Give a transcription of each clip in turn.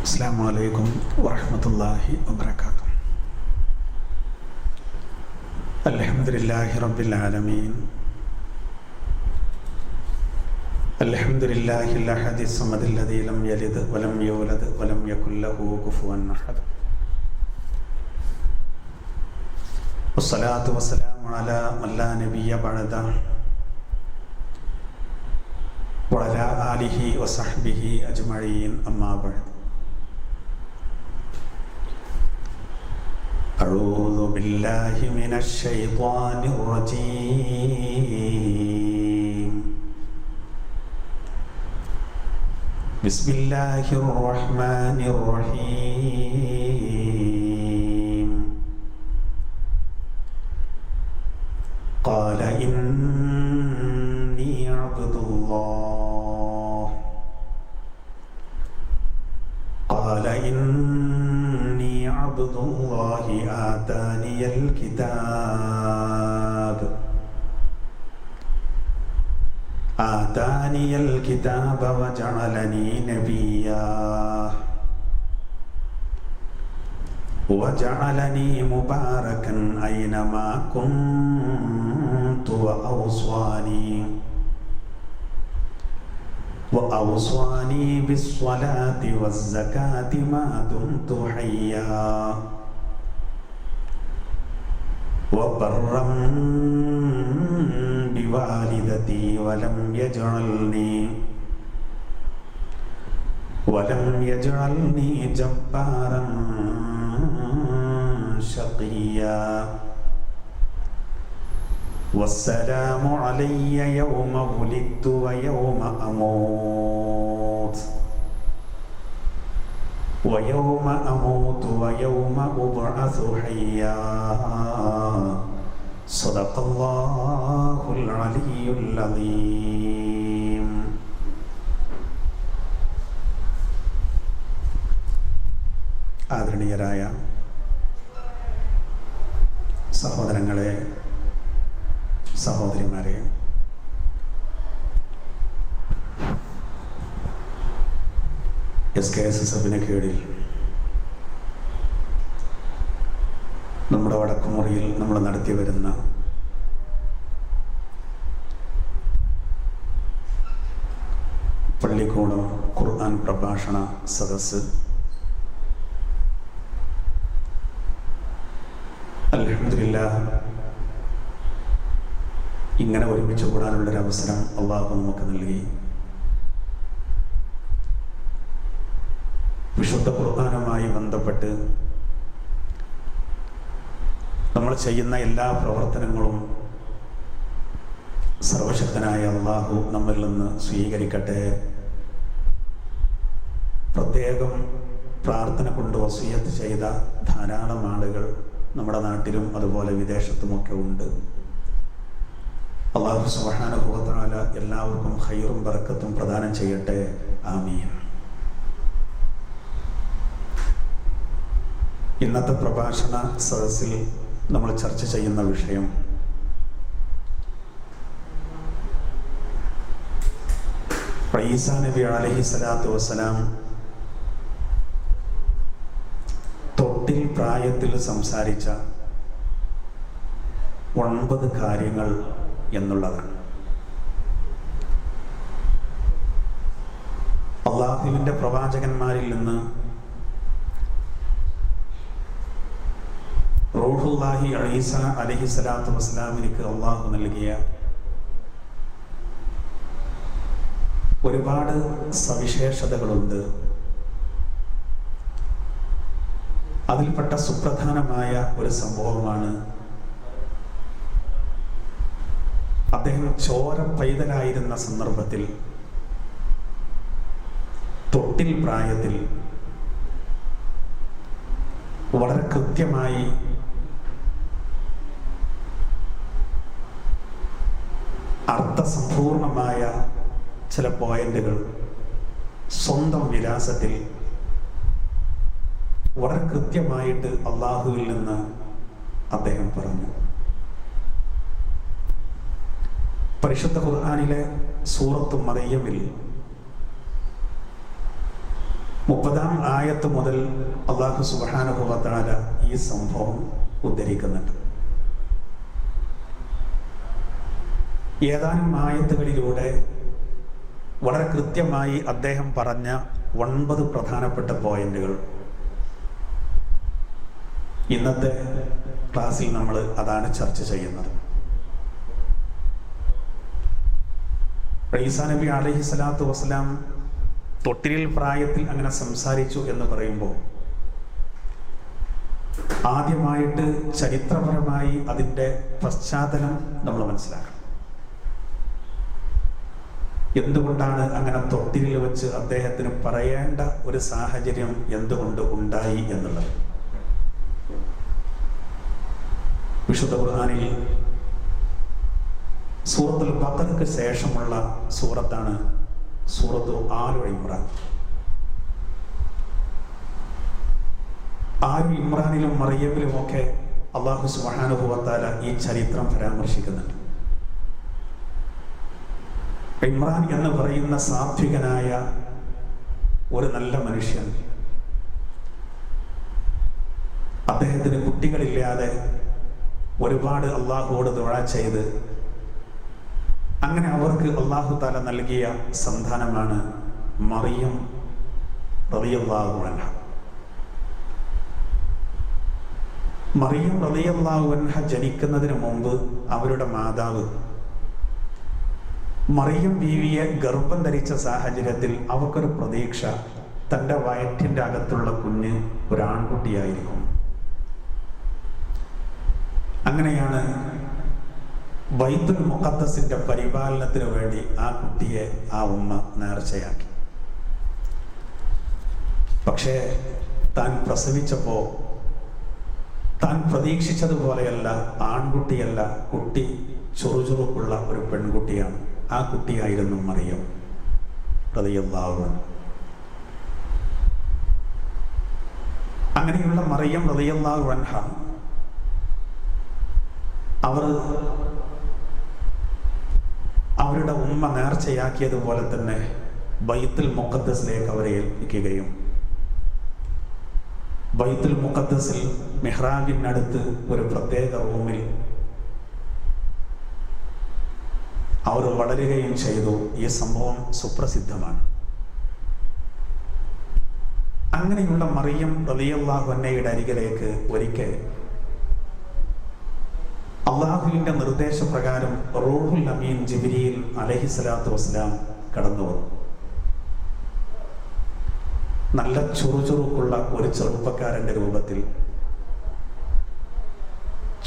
അസ്സലാമു അലൈക്കും വറഹ്മത്തുള്ളാഹി വബറകാതുഹു. അൽഹംദുലില്ലാഹി റബ്ബിൽ ആലമീൻ. അൽഹംദുലില്ലാഹിൽ അഹദിസ് സമദിൽ ലദീ ലം യലിദ് വലം യൂലദ് വലം യകുൽ ലഹു കുഫുവൻ അഹദ്. വസ്സലാത്തു വസ്സലാമു അലാ മൻ ലാ നബിയ്യ ബഅദഹു വഅലാ ആലിഹി വസഹ്ബിഹി അജ്മഈൻ. അമ്മാ ബഅദ്. أعوذ بالله من الشيطان الرجيم. بسم الله الرحمن الرحيم. قال إني عبد الله. قال إني عبد الله آتاني الكتاب وجعلني نبيا وجعلني مباركا أينما كنت وأوصاني بالصلاة والزكاة ما دمت حيا وبرا بوالدتي ولم يجعلني جبارا شقيا. والسلام علي يوم ولدت ويوم أموت ويوم أبعث حيا. صدق الله العلي العظيم. ആദരണീയരായ സഹോദരങ്ങളെ, സഹോദരിമാരെ, SKSSFിന് കീഴിൽ നമ്മുടെ വടക്കുമുറിയിൽ നമ്മൾ നടത്തി വരുന്ന പള്ളിക്കൂടം ഖുർആൻ പ്രഭാഷണ സദസ്സ് അൽഹംദുലില്ലാഹ് ഇങ്ങനെ ഒരുമിച്ച് കൂടാനുള്ളൊരവസരം അള്ളാഹു നമുക്ക് നൽകി. വിശുദ്ധ ഖുർആനുമായി ബന്ധപ്പെട്ട് നമ്മൾ ചെയ്യുന്ന എല്ലാ പ്രവർത്തനങ്ങളും സർവശക്തനായ അള്ളാഹു നമ്മിൽ നിന്ന് സ്വീകരിക്കട്ടെ. പ്രത്യേകം പ്രാർത്ഥന കൊണ്ട് വസിയത്ത് ചെയ്ത ധാരാളം ആളുകൾ നമ്മുടെ നാട്ടിലും അതുപോലെ വിദേശത്തുമൊക്കെ ഉണ്ട്. അല്ലാഹു സുബ്ഹാനഹു വ തആല എല്ലാവർക്കും ഖൈറും ബറക്കത്തും പ്രദാനം ചെയ്യട്ടെ. ആമീൻ. ഇന്നത്തെ പ്രഭാഷണ സദസ്സിൽ നമ്മൾ ചർച്ച ചെയ്യുന്ന വിഷയം ഈസാ നബി അലൈഹി സ്വലാത്തു വസ്സലാം തൊട്ടിൽ പ്രായത്തിൽ സംസാരിച്ച 9 കാര്യങ്ങൾ എന്നുള്ളതാണ്. അള്ളാഹുവിൻ്റെ പ്രവാചകന്മാരിൽ നിന്ന് റൂഹുല്ലാഹി ഈസാ അലൈഹി സ്വലാത്തു വസ്സലാമിലേക്ക് അള്ളാഹു നൽകിയ ഒരുപാട് സവിശേഷതകളുണ്ട്. അതിൽപ്പെട്ട സുപ്രധാനമായ ഒരു സംഭവമാണ് അദ്ദേഹം ചോര പൈതലായിരുന്ന സന്ദർഭത്തിൽ തൊട്ടിൽ പ്രായത്തിൽ വളരെ കൃത്യമായി അർത്ഥസമ്പൂർണമായ ചില പോയിന്റുകൾ സ്വന്തം വിലാസത്തിൽ വളരെ കൃത്യമായിട്ട് അള്ളാഹുവിൽ നിന്ന് അദ്ദേഹം പറഞ്ഞു. പരിശുദ്ധ ഖുർആനിലെ സൂറത്ത് മറിയമിൽ 30-ാം ആയത്ത് മുതൽ അല്ലാഹു സുബ്ഹാനഹു വ തആല ഈ സംഭവം ഉദ്ധരിക്കുന്നുണ്ട്. ഏതാനും ആയത്തുകളിലൂടെ വളരെ കൃത്യമായി അദ്ദേഹം പറഞ്ഞ 9 പ്രധാനപ്പെട്ട പോയിന്റുകൾ ഇന്നത്തെ ക്ലാസ്സിൽ നമ്മൾ അതാണ് ചർച്ച ചെയ്യുന്നത്. ഈസാ നബി അലൈഹി സ്വലാത്തു വസ്സലാം തൊട്ടിലിൽ പ്രായത്തിൽ അങ്ങനെ സംസാരിച്ചു എന്ന് പറയുമ്പോൾ ആദ്യമായിട്ട് ചരിത്രപരമായി അതിൻ്റെ പശ്ചാത്തലം നമ്മൾ മനസ്സിലാക്കണം. എന്തുകൊണ്ടാണ് അങ്ങനെ തൊട്ടിലിൽ വെച്ച് അദ്ദേഹത്തിന് പറയേണ്ട ഒരു സാഹചര്യം എന്തുകൊണ്ട് ഉണ്ടായി എന്നുള്ളത്. വിശുദ്ധ ഖുർആനിൽ സൂറത്തുൽ ബഖറയ്ക്ക് ശേഷമുള്ള സൂറത്താണ് സൂറത്തു ആലു ഇമ്രാൻ. ആലു ഇമ്രാനിലും മറിയമിലുമൊക്കെ അല്ലാഹു സുബ്ഹാനഹു വ തആല ഈ ചരിത്രം പരാമർശിക്കുന്നുണ്ട്. ഇമ്രാൻ എന്ന് പറയുന്ന സാത്വികനായ ഒരു നല്ല മനുഷ്യൻ, അദ്ദേഹത്തിന് കുട്ടികളില്ലാതെ ഒരുപാട് അള്ളാഹുവോട് ദുആ ചെയ്ത് അങ്ങനെ അവർക്ക് അല്ലാഹു തആല നൽകിയ സന്താനമാണ് മറിയം റളിയല്ലാഹു അൻഹ. മറിയം റളിയല്ലാഹു അൻഹ ജനിക്കുന്നതിന് മുമ്പ് അവരുടെ മാതാവ് മറിയം ബീവിയെ ഗർഭം ധരിച്ച സാഹചര്യത്തിൽ അവർക്കൊരു പ്രതീക്ഷ, തൻ്റെ വയറ്റിൻ്റെ അകത്തുള്ള കുഞ്ഞ് ഒരാൺകുട്ടിയായിരിക്കും. അങ്ങനെയാണ് ബൈത്തുൽ മുഖദ്ദസിന്റെ പരിപാലനത്തിന് വേണ്ടി ആ കുട്ടിയെ ആ ഉമ്മ നേർച്ചയാക്കി. പക്ഷേ താൻ പ്രസവിച്ചപ്പോൾ താൻ പ്രതീക്ഷിച്ചതുപോലെയല്ല, ആൺകുട്ടിയല്ല, കുട്ടി ചുറുചുറുക്കുള്ള ഒരു പെൺകുട്ടിയാണ്. ആ കുട്ടിയായിരുന്നു മറിയം റളിയല്ലാഹു അൻഹ. അങ്ങനെയുള്ള മറിയം റളിയല്ലാഹു അൻഹ അവരുടെ ഉമ്മ നേർച്ചയാക്കിയതുപോലെ തന്നെ ബൈത്തുൽ മുഖദ്ദസിലേക്ക് അവരെ ഏൽപ്പിക്കുകയും ബൈത്തുൽ മുഖദ്ദസിൽ മിഹ്റാബിനടുത്ത് ഒരു പ്രത്യേക റൂമിൽ അവർ വളരുകയും ചെയ്തു. ഈ സംഭവം സുപ്രസിദ്ധമാണ്. അങ്ങനെയുള്ള മറിയം റളിയല്ലാഹു അൻഹയുടെ അരികിലേക്ക് ഒരിക്കൽ അള്ളാഹുവിൻ്റെ നിർദ്ദേശപ്രകാരം റൂഹുൽ അമീൻ ജിബ്രീൽ അലൈഹിസ്സലാത്തു വസ്സലാം കടന്നു വന്നു. നല്ല ചുറുചുറുക്കുള്ള ഒരു ചെറുപ്പക്കാരൻ്റെ രൂപത്തിൽ,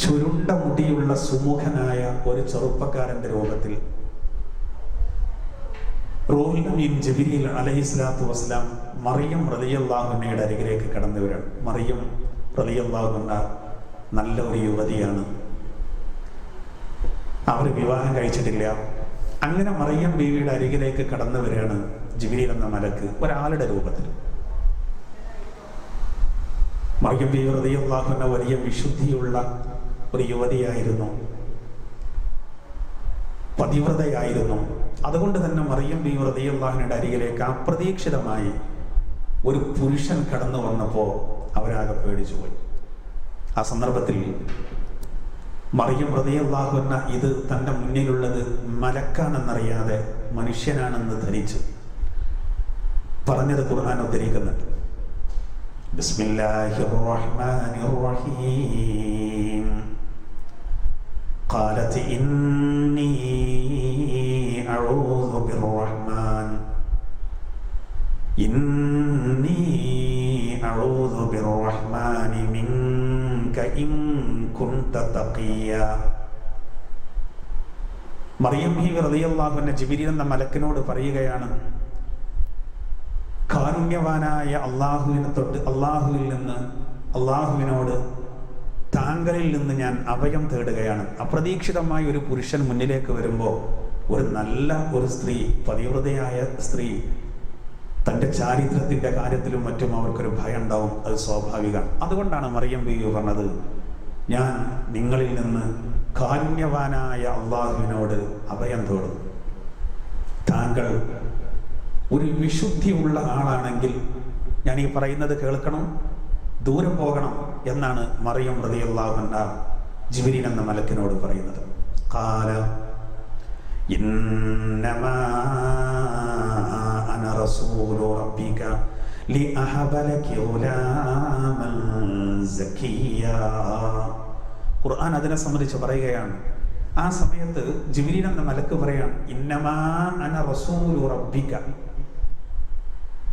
ചുരുണ്ട മുടിയുള്ള സുമുഖനായ ഒരു ചെറുപ്പക്കാരൻ്റെ രൂപത്തിൽ റൂഹുൽ അമീൻ ജിബ്രീൽ അലൈഹിസ്സലാത്തു വസ്സലാം മറിയം റളിയല്ലാഹു അൻഹയുടെ അരികിലേക്ക് കടന്നു വരികയാണ്. മറിയം റളിയല്ലാഹു അൻഹ നല്ല ഒരു യുവതിയാണ്, അവർ വിവാഹം കഴിച്ചിട്ടില്ല. അങ്ങനെ മറിയം ബീവിയുടെ അരികിലേക്ക് കടന്നു വരികയാണ് ജിബ്രീൽ എന്ന മലക്ക് ഒരാളുടെ രൂപത്തിൽ. മറിയം ബീവി റളിയല്ലാഹു അൻഹ വലിയ വിശുദ്ധിയുള്ള ഒരു യുവതിയായിരുന്നു, പതിവ്രതയായിരുന്നു. അതുകൊണ്ട് തന്നെ മറിയം ബീവി റളിയല്ലാഹു അൻഹയുടെ അരികിലേക്ക് അപ്രതീക്ഷിതമായി ഒരു പുരുഷൻ കടന്നു വന്നപ്പോൾ അവരാകെ പേടിച്ചുപോയി. ആ സന്ദർഭത്തിൽ മറിയം റളിയല്ലാഹു അൻഹ ഇത് തൻ്റെ മുന്നിലുള്ളത് മലക്കാണെന്നറിയാതെ മനുഷ്യനാണെന്ന് ധരിച്ച് പറഞ്ഞത് ഖുർആൻ ഉദ്ധരിക്കുന്നുണ്ട്. ബിസ്മില്ലാഹിർ റഹ്മാനിർ റഹീം ഖാലത് ഇന്നി അഊദു ബിർറഹ്മാൻ മിൻക ഇൻ കുൻത തഖിയ. മറിയം ബീവി റളിയല്ലാഹു അൻഹ ജിബ്രീൽ എന്ന മലക്കിനോട് പറയുകയാണ്, കാരുണ്യവാനായ അള്ളാഹുവിനോട് താങ്കളിൽ നിന്ന് ഞാൻ അഭയം തേടുകയാണ്. അപ്രതീക്ഷിതമായ ഒരു പുരുഷൻ മുന്നിലേക്ക് വരുമ്പോൾ ഒരു നല്ല ഒരു സ്ത്രീ, പതിവ്രതയായ സ്ത്രീ, തൻ്റെ ചാരിത്രത്തിൻ്റെ കാര്യത്തിലും മറ്റും അവർക്കൊരു ഭയം ഉണ്ടാവും. അത് സ്വാഭാവികമാണ്. അതുകൊണ്ടാണ് മറിയം ബീവി പറഞ്ഞത്, ഞാൻ നിങ്ങളിൽ നിന്ന് കാരുണ്യവാനായ അള്ളാഹുവിനോട് അഭയം തേടുന്നു. താങ്കൾ ഒരു വിശുദ്ധിയുള്ള ആളാണെങ്കിൽ ഞാൻ ഈ പറയുന്നത് കേൾക്കണം, ദൂരെ പോകണം എന്നാണ് മറിയം റളിയല്ലാഹു അൻഹ ജിബ്രീൽ എന്ന മലക്കിനോട് പറയുന്നത്. ഖാല ഇന്നമാ അന റസൂലു റബ്ബിക ലിഅഹബ ലകി ഗുലാമൻ സക്കിയ്യാ. ഖുർആൻ അതിനെ സംബന്ധിച്ച് പറയുകയാണ്. ആ സമയത്ത് ജിബ്രീൽ എന്ന മലക്ക് പറയാണ്, ഇന്നമാ അന റസൂലു റബ്ബിക,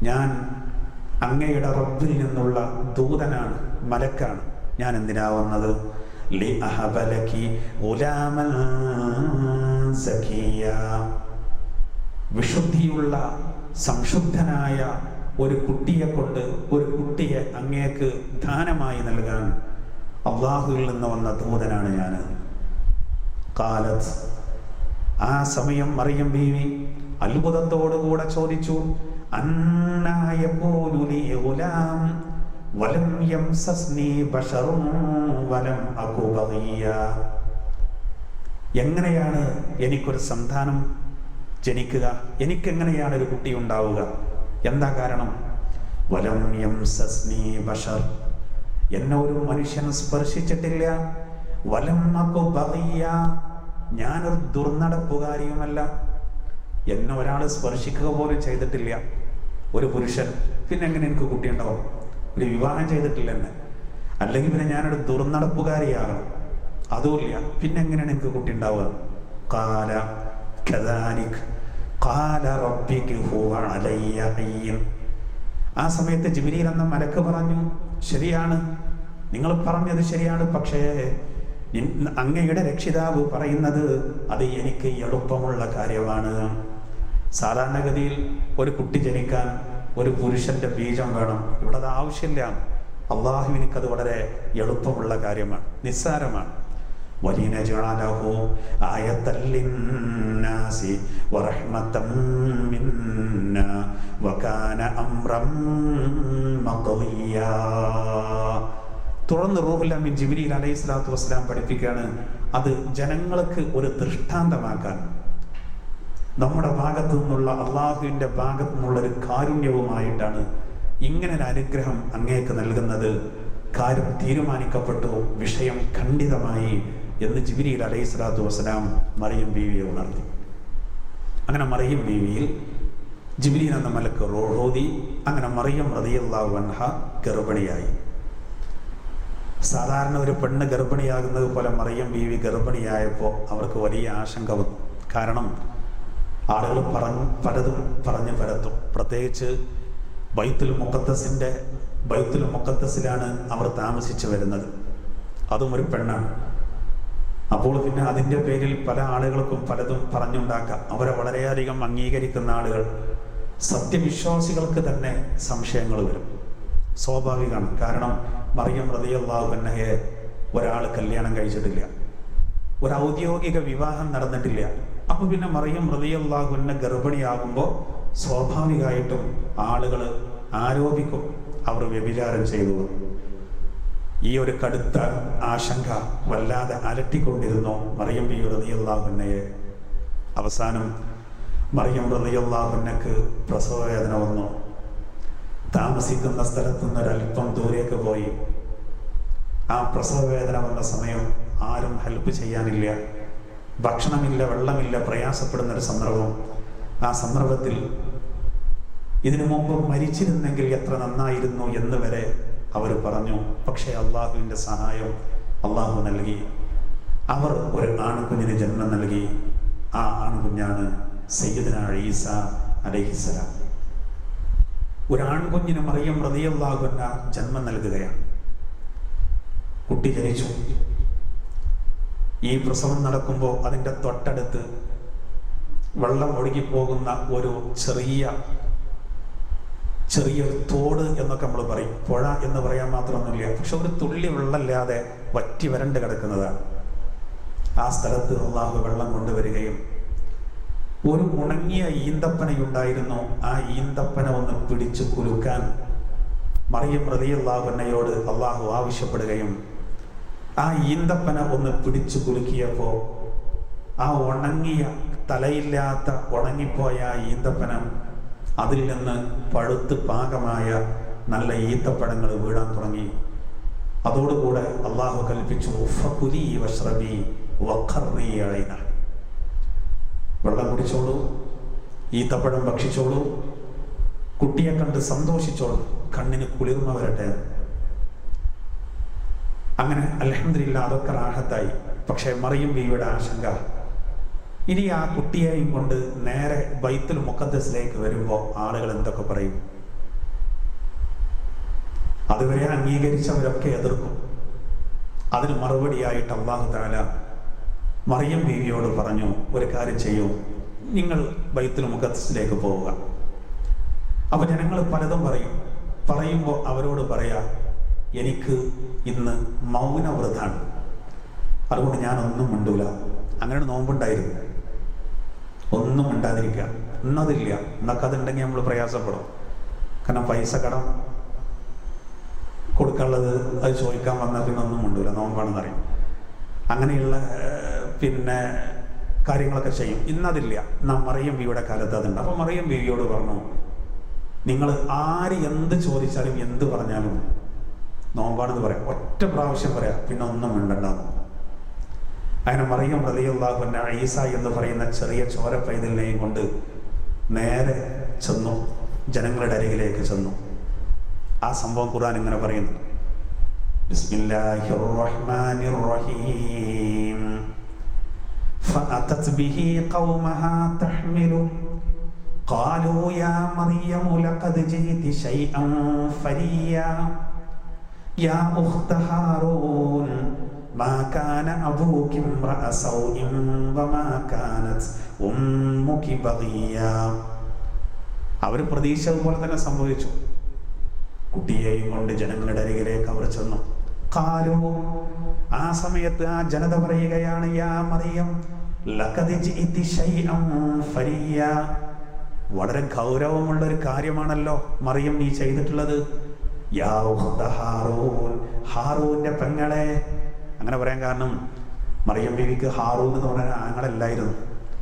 ഞാൻ അങ്ങയുടെ റബ്ബിൽ നിന്നുള്ള ദൂതനാണ്, മലക്കാണ്. ഞാൻ എന്തിനാ വന്നത്? ലിഅഹബ ലകി ഗുലാമൻ സക്കിയ്യാ, വിശുദ്ധിയുള്ള സംശുദ്ധനായ ഒരു കുട്ടിയെ കൊണ്ട് ഒരു കുട്ടിയെ അങ്ങേക്ക് ദാനമായി നൽകാൻ അള്ളാഹുവിൽ നിന്ന് വന്ന ദൂതനാണ് ഞാൻ. ഖാലത്ത്, ആ സമയം മറിയം ബീവി അത്ഭുതത്തോടുകൂടെ ചോദിച്ചു, അന്നാ യകൂലു ലീ ഗുലാം വലം യംസസ്നി ബശറുൻ വലം അകു ബഗിയ്യാ. എങ്ങനെയാണ് എനിക്കൊരു സന്താനം ജനിക്കുക? എനിക്കെങ്ങനെയാണ് ഒരു കുട്ടി ഉണ്ടാവുക? എന്താ കാരണം? വലം യംസസ്നി ബശർ, എന്നെ ഒരു മനുഷ്യൻ സ്പർശിച്ചിട്ടില്ല. വലം അകു ബഗിയ്യാ, ഞാനൊരു ദുർനടപ്പുകാരിയുമല്ല. എന്നെ ഒരാൾ സ്പർശിക്കുക പോലും ചെയ്തിട്ടില്ല, ഒരു പുരുഷൻ. പിന്നെ എങ്ങനെ എനിക്ക് കുട്ടി ഉണ്ടാവും? ഒരു വിവാഹം ചെയ്തിട്ടില്ല എന്നെ, അല്ലെങ്കിൽ പിന്നെ ഞാനൊരു ദുർനടപ്പുകാരിയാകണം, അതുമില്ല. പിന്നെ എങ്ങനെയാണ് എനിക്ക് കുട്ടി ഉണ്ടാവുക? ഖാല കദാലിക് ഖാല റബ്ബിക ഹുവ അലയ്യ ഹയ്യൻ. ആ സമയത്ത് ജിബ്രീൽ എന്ന മലക്ക് പറഞ്ഞു, ശരിയാണ്, നിങ്ങൾ പറഞ്ഞത് ശരിയാണ്, പക്ഷേ അങ്ങയുടെ രക്ഷിതാവ് പറയുന്നത് അത് എനിക്ക് എളുപ്പമുള്ള കാര്യമാണ്. സാധാരണഗതിയിൽ ഒരു കുട്ടി ജനിക്കാൻ ഒരു പുരുഷന്റെ ബീജം വേണം. ഇവിടെ അത് ആവശ്യമില്ല. അള്ളാഹുവിനത് വളരെ എളുപ്പമുള്ള കാര്യമാണ്, നിസ്സാരമാണ്. വലിനജഅലഹു ആയത്തൻ ലിന്നാസി വറഹ്മതൻ മിന്നാ വകാന അംറൻ മഖ്ദിയാ. തുടർന്ന് റൂഹുൽ അമീൻ ജിബ്രീൽ അലൈഹിസ്സലാത്തു വസ്സലാം പഠിപ്പിക്കുകയാണ്, അത് ജനങ്ങൾക്ക് ഒരു ദൃഷ്ടാന്തമാക്കാൻ, നമ്മുടെ ഭാഗത്തു നിന്നുള്ള അള്ളാഹുവിൻ്റെ ഭാഗത്തു നിന്നുള്ള ഒരു കാരുണ്യവുമായിട്ടാണ് ഇങ്ങനെ ഒരു അനുഗ്രഹം അങ്ങേക്ക് നൽകുന്നത്. കാര്യം തീരുമാനിക്കപ്പെട്ടു, വിഷയം ഖണ്ഡിതമായി എന്ന് ജിബ്രീൽ അലൈഹിസ്സലാത്തു വസ്സലാം മറിയം ബീവിയെ ഉണർത്തി. അങ്ങനെ മറിയം ബീവിയിൽ ജിബ്രീൽ എന്ന മലക്ക് റൂഹോദി. അങ്ങനെ മറിയം റളിയല്ലാഹു അൻഹ ഗർഭിണിയായി. സാധാരണ ഒരു പെണ്ണ് ഗർഭിണിയാകുന്നത് പോലെ മറിയം ബീവി ഗർഭിണിയായപ്പോൾ അവർക്ക് വലിയ ആശങ്ക വന്നു. കാരണം ആളുകൾ പലതും പറഞ്ഞു പരത്തും. പ്രത്യേകിച്ച് ബൈത്തുൽ മുഖദ്ദസിലാണ് അവർ താമസിച്ചു വരുന്നത്, അതും ഒരു പെണ്ണാണ്. അപ്പോൾ പിന്നെ അതിൻ്റെ പേരിൽ പല ആളുകൾക്കും പലതും പറഞ്ഞുണ്ടാക്കാം. അവരെ വളരെയധികം അംഗീകരിക്കുന്ന ആളുകൾ, സത്യവിശ്വാസികൾക്ക് തന്നെ സംശയങ്ങൾ വരും, സ്വാഭാവികമാണ്. കാരണം മറിയം റളിയല്ലാഹു അൻഹയെ ഒരാൾ കല്യാണം കഴിച്ചിട്ടില്ല, ഒരു ഔദ്യോഗിക വിവാഹം നടന്നിട്ടില്ല. അപ്പൊ പിന്നെ മറിയം റളിയല്ലാഹു അൻഹ ഗർഭിണിയാകുമ്പോൾ സ്വാഭാവികമായിട്ടും ആളുകൾ ആരോപിക്കും അവർ വ്യഭിചാരം ചെയ്തു. ഈ ഒരു കടുത്ത ആശങ്ക വല്ലാതെ അലട്ടിക്കൊണ്ടിരുന്നു മറിയം ബീവി റളിയല്ലാഹു അൻഹയെ. അവസാനം മറിയം റളിയല്ലാഹു അൻഹക്ക് പ്രസവവേദന വന്നു. താമസിക്കുന്ന സ്ഥലത്തു നിന്ന് ഒരല്പം ദൂരേക്ക് പോയി. ആ പ്രസവവേദന വന്ന സമയം ആരും ഹെൽപ്പ് ചെയ്യാനില്ല, ഭക്ഷണമില്ല, വെള്ളമില്ല, പ്രയാസപ്പെടുന്നൊരു സന്ദർഭം. ആ സന്ദർഭത്തിൽ ഇതിനു മുമ്പ് മരിച്ചിരുന്നെങ്കിൽ എത്ര നന്നായിരുന്നു എന്ന് വരെ അവർ പറഞ്ഞു. പക്ഷേ അള്ളാഹുവിൻ്റെ സഹായം അള്ളാഹു നൽകി. അവർ ഒരു ആൺകുഞ്ഞിന് ജന്മം നൽകി. ആ ആൺകുഞ്ഞാണ് സയ്യിദുനാ ഈസ അലൈഹിസ്സലാം. ഒരു ആൺകുഞ്ഞിന് മറിയം റളിയല്ലാഹു അൻഹ ജന്മം നൽകുകയാണ്. കുട്ടി ജനിച്ചു. ഈ പ്രസവം നടക്കുമ്പോൾ അതിൻ്റെ തൊട്ടടുത്ത് വെള്ളം ഒഴുകിപ്പോകുന്ന ഒരു ചെറിയൊരു തോട് എന്നൊക്കെ നമ്മൾ പറയും. പുഴ എന്ന് പറയാൻ മാത്രമൊന്നുമില്ല, പക്ഷെ ഒരു തുള്ളി വെള്ളമില്ലാതെ വറ്റി വരണ്ട് കിടക്കുന്നതാണ്. ആ സ്ഥലത്ത് അല്ലാഹു വെള്ളം കൊണ്ടുവരികയും ഒരു ഉണങ്ങിയ ഈന്തപ്പനയുണ്ടായിരുന്നു. ആ ഈന്തപ്പന ഒന്ന് പിടിച്ചു കുലുക്കാൻ മറിയം റളിയല്ലാഹു അൻഹയോട് അല്ലാഹു ആവശ്യപ്പെടുകയും ആ ഈന്തപ്പന ഒന്ന് പിടിച്ചു കുലുക്കിയപ്പോൾ ആ ഉണങ്ങിയ ഉണങ്ങിപ്പോയ ആ ഈന്തപ്പന അതിൽ നിന്ന് പഴുത്ത് പാകമായ നല്ല ഈത്തപ്പഴങ്ങൾ വീഴാൻ തുടങ്ങി. അതോടുകൂടെ അള്ളാഹു കൽപ്പിച്ചു, ഫകുലി വശ്റബി വഖർരി അലൈന, വെള്ളം കുടിച്ചോളൂ, ഈത്തപ്പഴം ഭക്ഷിച്ചോളൂ, കുട്ടിയെ കണ്ട് സന്തോഷിച്ചോളൂ, കണ്ണിന് കുളിർമ വരട്ടെ. അങ്ങനെ അൽഹംദുലില്ലാ അതൊക്കെ റാഹത്തായി. പക്ഷേ മറിയം ബീവിയുടെ ആശങ്ക, ഇനി ആ കുട്ടിയെയും കൊണ്ട് നേരെ ബൈത്തുൽ മുഖദ്ദസിലേക്ക് വരുമ്പോൾ ആളുകൾ എന്തൊക്കെ പറയും? അതുവരെ അംഗീകരിച്ചവരൊക്കെ എതിർക്കും. അതിന് മറുപടിയായിട്ട് അല്ലാഹു തആല മറിയം ബീവിയോട് പറഞ്ഞു, ഒരു കാര്യം ചെയ്യൂ, നിങ്ങൾ ബൈത്തുൽ മുഖദ്ദസിലേക്ക് പോവുക. അപ്പോൾ ജനങ്ങൾ പലതും പറയുമ്പോൾ അവരോട് പറയാ, എനിക്ക് ഇന്ന് മൗനവ്രതാണ്, അതുകൊണ്ട് ഞാനൊന്നും മിണ്ടൂല. അങ്ങനെ നോമ്പുണ്ടായിരുന്നു, ഒന്നും മിണ്ടാതിരിക്കുക. ഇന്നതില്ല, എന്നൊക്കെ അതുണ്ടെങ്കിൽ നമ്മൾ പ്രയാസപ്പെടും. കാരണം പൈസ കടം കൊടുക്കാനുള്ളത് അത് ചോദിക്കാൻ വന്നാൽ പിന്നെ ഒന്നും മിണ്ടൂല, നോമ്പാണെന്ന് അറിയും. അങ്ങനെയുള്ള കാര്യങ്ങളൊക്കെ ചെയ്യും. ഇന്നതില്ല. മറിയം ബീവിയുടെ കാലത്ത് അതുണ്ട്. അപ്പോൾ മറിയം ബീവിയോട് പറഞ്ഞു, നിങ്ങൾ ആര് എന്ത് ചോദിച്ചാലും എന്ത് പറഞ്ഞാലും നോമ്പാണെന്ന് പറയാം, ഒറ്റ പ്രാവശ്യം പറയാം, പിന്നെ ഒന്നും മിണ്ടണ്ടെന്ന്. അങ്ങനെ മറിയം റളിയല്ലാഹു അൻഹ ഈസ എന്ന് പറയുന്ന ചെറിയ ചോര പൈതലിനെയും കൊണ്ട് നേരെ ചെന്നു, ജനങ്ങളുടെ അരികിലേക്ക് ചെന്നു. ആ സംഭവം ഖുർആൻ ഇങ്ങനെ പറയുന്നു, ബിസ്മില്ലാഹിർ റഹ്മാനിർ റഹീം ഫഅതത് ബിഹി ഖൗമഹാ തഹ്മിലു ഖാലൂ യാ മറിയം ലഖദ് ജിഇതി ശൈഅൻ ഫരിയാ യാ ഉഖ്ത ഹാറൂൻ മാ കാന അബൂകി ഇംറഅ സൗഇൻ വമാ കാനത് ഉമ്മുകി ബഗിയാ. അവർ പ്രതീക്ഷിച്ചതുപോലെ തന്നെ സംഭവിച്ചു. കുട്ടിയെയും കൊണ്ട് ജനങ്ങളുടെ അരികിലേക്ക് അവർ ചെന്നു. ഖാലൂ, ആ സമയത്ത് ആ ജനത പറയുകയാണ്, യാ മറിയം ലഖദ് ജിഇതി ശൈഅൻ ഫരിയാ, വളരെ ഗൗരവമുള്ള ഒരു കാര്യമാണല്ലോ മറിയം നീ ചെയ്തിട്ടുള്ളത്. യാ ഉഖ്ത ഹാറൂൻ, ഹാറൂന്റെ പെങ്ങളെ. അങ്ങനെ പറയാൻ കാരണം മറിയം ബീവിക്ക് ഹാറൂൻ എന്ന് പറഞ്ഞ ആങ്ങളല്ലായിരുന്നു.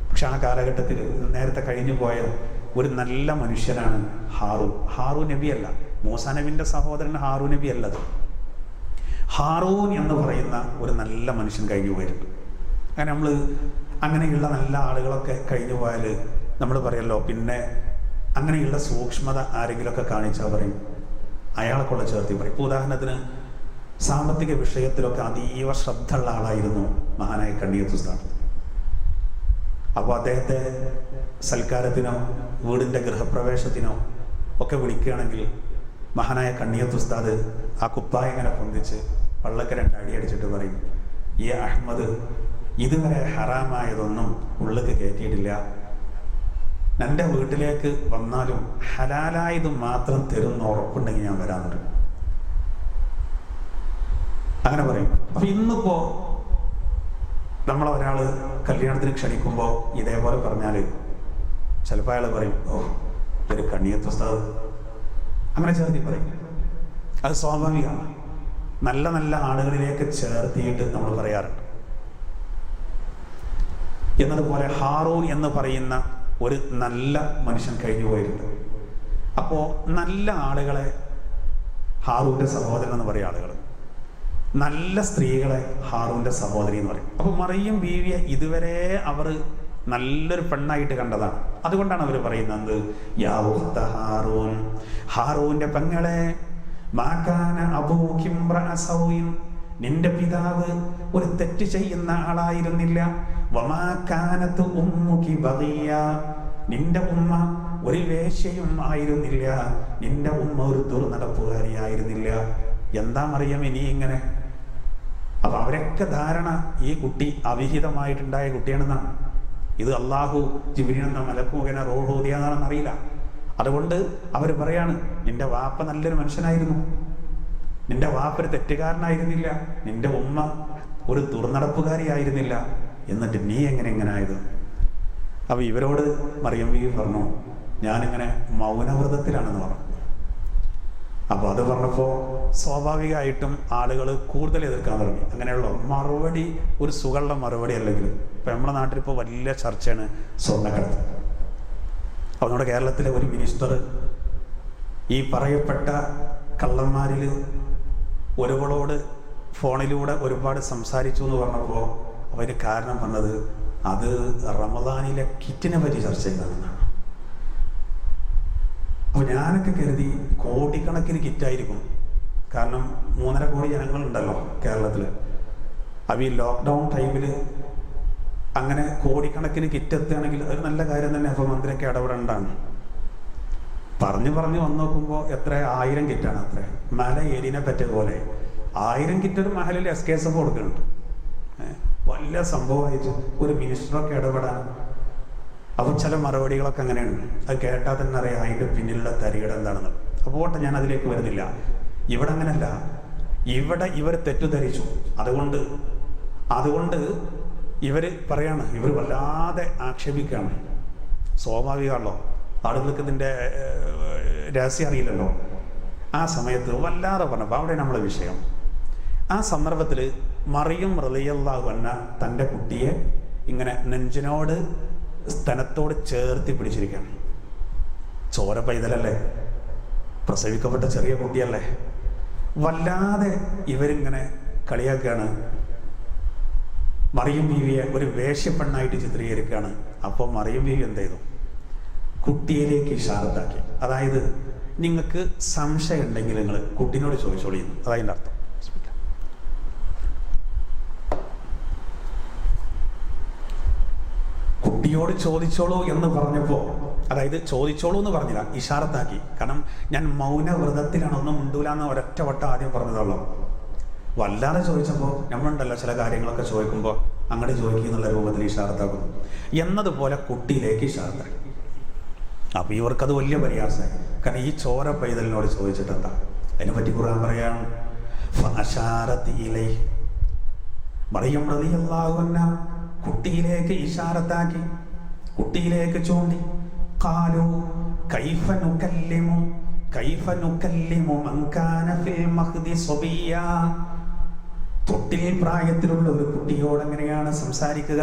പക്ഷെ ആ കാലഘട്ടത്തിൽ നേരത്തെ കഴിഞ്ഞു പോയ ഒരു നല്ല മനുഷ്യനാണ് ഹാറൂൻ. ഹാറൂൻ നബിയല്ല, മൂസാ നബിന്റെ സഹോദരൻ ഹാറൂൻ നബി അല്ലത്. ഹാറൂൻ എന്ന് പറയുന്ന ഒരു നല്ല മനുഷ്യൻ കഴിഞ്ഞു പോയിരുന്നു. അങ്ങനെ നമ്മൾ അങ്ങനെയുള്ള നല്ല ആളുകളൊക്കെ കഴിഞ്ഞു പോയാൽ നമ്മൾ പറയല്ലോ, പിന്നെ അങ്ങനെയുള്ള സൂക്ഷ്മത ആരെങ്കിലുമൊക്കെ കാണിച്ചാൽ പറയും, അയാളെക്കൊള്ള ചേർത്തി പറയും. ഇപ്പോൾ ഉദാഹരണത്തിന് സാമ്പത്തിക വിഷയത്തിലൊക്കെ അതീവ ശ്രദ്ധയുള്ള ആളായിരുന്നു മഹാനായ കണ്ണിയത്ത് ഉസ്താദ്. അപ്പോൾ അദ്ദേഹത്തെ സൽക്കാരത്തിനോ വീടിൻ്റെ ഗൃഹപ്രവേശത്തിനോ ഒക്കെ വിളിക്കുകയാണെങ്കിൽ മഹാനായ കണ്ണിയത്ത് ഉസ്താദ് ആ കുപ്പായ ഇങ്ങനെ പൊന്തിച്ച് പള്ളക്ക് 2 അടി അടിച്ചിട്ട് പറയും, ഈ അഹമ്മദ് ഇതുവരെ ഹറാമായതൊന്നും ഉള്ളിലേക്ക് കയറ്റിയിട്ടില്ല, എൻ്റെ വീട്ടിലേക്ക് വന്നാലും ഹലാലായത് മാത്രം തരുന്ന ഉറപ്പുണ്ടെങ്കിൽ ഞാൻ വരാൻ. അങ്ങനെ പറയും. അപ്പൊ ഇന്നിപ്പോ നമ്മളൊരാൾ കല്യാണത്തിന് ക്ഷണിക്കുമ്പോൾ ഇതേപോലെ പറഞ്ഞാൽ ചിലപ്പോൾ അയാൾ പറയും, ഓ ഒരു കണ്ണിയത്ത് ഉസ്താദ്, അങ്ങനെ ചേർത്തി പറയും. അത് സ്വാഭാവികമാണ്. നല്ല നല്ല ആളുകളിലേക്ക് ചേർത്തിയിട്ട് നമ്മൾ പറയാറുണ്ട്. എന്നതുപോലെ ഹാറൂൻ എന്ന് പറയുന്ന ഒരു നല്ല മനുഷ്യൻ കഴിഞ്ഞു പോയിട്ടുണ്ട്. അപ്പോൾ നല്ല ആളുകളെ ഹാറൂന്റെ സഹോദരൻ എന്ന് പറയുന്ന ആളുകൾ, നല്ല സ്ത്രീകളെ ഹാറൂന്റെ സഹോദരി എന്ന് പറയും. അപ്പോൾ മറിയം ബീവിയെ ഇതുവരെ അവർ നല്ലൊരു പെണ്ണായിട്ട് കണ്ടതാണ്. അതുകൊണ്ടാണ് അവർ പറയുന്നത്, യാ ഉഖ്ത ഹാറൂൻ, ഹാറൂന്റെ പെങ്ങളെ, മാ കാന അബൂകി ഇംറഅ സൗഇൻ, നിന്റെ പിതാവ് ഒരു തെറ്റ് ചെയ്യുന്ന ആളായിരുന്നില്ല. വമാ കാനത് ഉമ്മുകി ബഗിയ, നിന്റെ ഉമ്മ ഒരു വേശ്യയും ആയിരുന്നില്ല, നിന്റെ ഉമ്മ ഒരു ദുർനടപ്പുകാരിയായിരുന്നില്ല. എന്താ മറിയം ഇനി ഇങ്ങനെ? അപ്പൊ അവരൊക്കെ ധാരണ ഈ കുട്ടി അവിഹിതമായിട്ടുണ്ടായ കുട്ടിയാണെന്നാണ്. ഇത് അള്ളാഹു ജിബ്രീൽ എന്ന മലക്ക് മുഖേന റൂഹ് ഊതിയതാണെന്ന് അറിയില്ല. അതുകൊണ്ട് അവർ പറയാണ്, നിന്റെ വാപ്പ നല്ലൊരു മനുഷ്യനായിരുന്നു, നിന്റെ വാപ്പ ഒരു തെറ്റുകാരനായിരുന്നില്ല, നിന്റെ ഉമ്മ ഒരു ദുർനടപ്പുകാരിയായിരുന്നില്ല, എന്നിട്ട് നീ എങ്ങനെ ആയത്? അപ്പൊ ഇവരോട് മറിയം ബീവി പറഞ്ഞു, ഞാനിങ്ങനെ മൗനവ്രതത്തിലാണെന്ന് പറഞ്ഞു. അപ്പോൾ അത് പറഞ്ഞപ്പോൾ സ്വാഭാവികമായിട്ടും ആളുകൾ കൂടുതൽ എതിർക്കാൻ തുടങ്ങി. അങ്ങനെയുള്ള മറുപടി ഒരു സുഖമുള്ള മറുപടി അല്ലെങ്കിൽ ഇപ്പം നമ്മുടെ നാട്ടിലിപ്പോൾ വലിയ ചർച്ചയാണ് സ്വർണ്ണക്കടത്ത്. അപ്പോൾ നമ്മുടെ കേരളത്തിലെ ഒരു മിനിസ്റ്റർ ഈ പറയപ്പെട്ട കള്ളന്മാരിൽ ഒരുവളോട് ഫോണിലൂടെ ഒരുപാട് സംസാരിച്ചു എന്ന് പറഞ്ഞപ്പോൾ അവർ കാരണം പറഞ്ഞത് അത് റമദാനിലെ കിറ്റിനെ പറ്റി ചർച്ച ചെയ്തതെന്നാണ്. അപ്പോൾ ഞാനൊക്കെ കരുതി കോടിക്കണക്കിന് കിറ്റായിരിക്കും. കാരണം 3.5 കോടി ജനങ്ങളുണ്ടല്ലോ കേരളത്തിൽ. അപ്പോൾ ഈ ലോക്ക്ഡൗൺ ടൈമിൽ അങ്ങനെ കോടിക്കണക്കിന് കിറ്റ് എത്തുകയാണെങ്കിൽ ഒരു നല്ല കാര്യം തന്നെ. അപ്പോൾ മന്ത്രിയൊക്കെ ഇടപെടേണ്ടതാണ്. പറഞ്ഞു വന്ന് നോക്കുമ്പോൾ എത്ര 1000 കിറ്റാണ്. അത്ര മല ഏരിയനെ പറ്റിയ പോലെ 1000 കിറ്റ് ഒരു മഹലിൽ SKSF കൊടുക്കുന്നുണ്ട്. വലിയ സംഭവമായിട്ട് ഒരു മിനിസ്റ്ററൊക്കെ ഇടപെടാൻ. അപ്പോൾ ചില മറുപടികളൊക്കെ അങ്ങനെയുണ്ട്. അത് കേട്ടാൽ തന്നെ അറിയാം അതിൻ്റെ പിന്നിലുള്ള തരികട എന്താണെന്ന്. അപ്പോൾ ഞാൻ അതിലേക്ക് വരുന്നില്ല. ഇവിടെ അങ്ങനല്ല. ഇവിടെ ഇവർ തെറ്റിദ്ധരിച്ചു. അതുകൊണ്ട് ഇവർ പറയാണ്, ഇവർ വല്ലാതെ ആക്ഷേപിക്കുകയാണ്. സ്വാഭാവികമാണല്ലോ, ആളുകൾക്ക് ഇതിൻ്റെ രഹസ്യം അറിയില്ലല്ലോ. ആ സമയത്ത് വല്ലാതെ പറഞ്ഞപ്പോൾ അവിടെ നമ്മളെ വിഷയം. ആ സന്ദർഭത്തിൽ മറിയം റളിയല്ലാഹു അൻഹ തൻ്റെ കുട്ടിയെ ഇങ്ങനെ നെഞ്ചിനോട് സ്തനത്തോട് ചേർത്തി പിടിച്ചിരിക്കുകയാണ്. ചോര പൈതലല്ലേ, പ്രസവിക്കപ്പെട്ട ചെറിയ കുട്ടിയല്ലേ. വല്ലാതെ ഇവരിങ്ങനെ കളിയാക്കുകയാണ്. മറിയം ബീവിയെ ഒരു വേശ്യപ്പെണ്ണായിട്ട് ചിത്രീകരിക്കുകയാണ്. അപ്പോൾ മറിയം ബീവി എന്ത് ചെയ്തു? കുട്ടിയിലേക്ക് ഇഷാറത്താക്കി. അതായത് നിങ്ങൾക്ക് സംശയം ഉണ്ടെങ്കിൽ നിങ്ങൾ കുട്ടിനോട് ചോദിച്ചോളി. അതതിൻ്റെ അർത്ഥം. കുട്ടിയോട് ചോദിച്ചോളൂ എന്ന് പറഞ്ഞപ്പോൾ, അതായത് ചോദിച്ചോളൂ എന്ന് പറഞ്ഞില്ല, ഇഷാറത്താക്കി. കാരണം ഞാൻ മൗനവ്രതത്തിലാണ്, ഒന്നും മിണ്ടൂലെന്ന് ഒരൊറ്റ വട്ടം ആദ്യം പറഞ്ഞതുള്ളൂ. വല്ലാതെ ചോദിച്ചപ്പോൾ നമ്മളുണ്ടല്ലോ ചില കാര്യങ്ങളൊക്കെ ചോദിക്കുമ്പോൾ അങ്ങോട്ട് ചോദിക്കുക എന്നുള്ള രൂപത്തിൽ ഇഷാറത്താക്കുന്നു എന്നതുപോലെ കുട്ടിയിലേക്ക് ഇഷാറത്താക്കി. അപ്പോൾ ഇവർക്കത് വലിയ പ്രയാസമായി. കാരണം ഈ ചോര പൈതലിനോട് ചോദിച്ചിട്ട് എന്താ അതിനെപ്പറ്റി ഖുർആൻ പറയാണ്. മറിയം റളിയല്ലാഹു അൻഹ കുട്ടിയിലേക്ക് ഇഷാറത്താക്കി, കുട്ടിയിലേക്ക് ചൂണ്ടി. ഖാലു കൈഫ നുകല്ലിമു മൻ കാന ഫിൽ മഹ്ദി സബിയ. തൊട്ടിൽ പ്രായത്തിലുള്ള ഒരു കുട്ടിയോട് എങ്ങനെയാണ് സംസാരിക്കുക?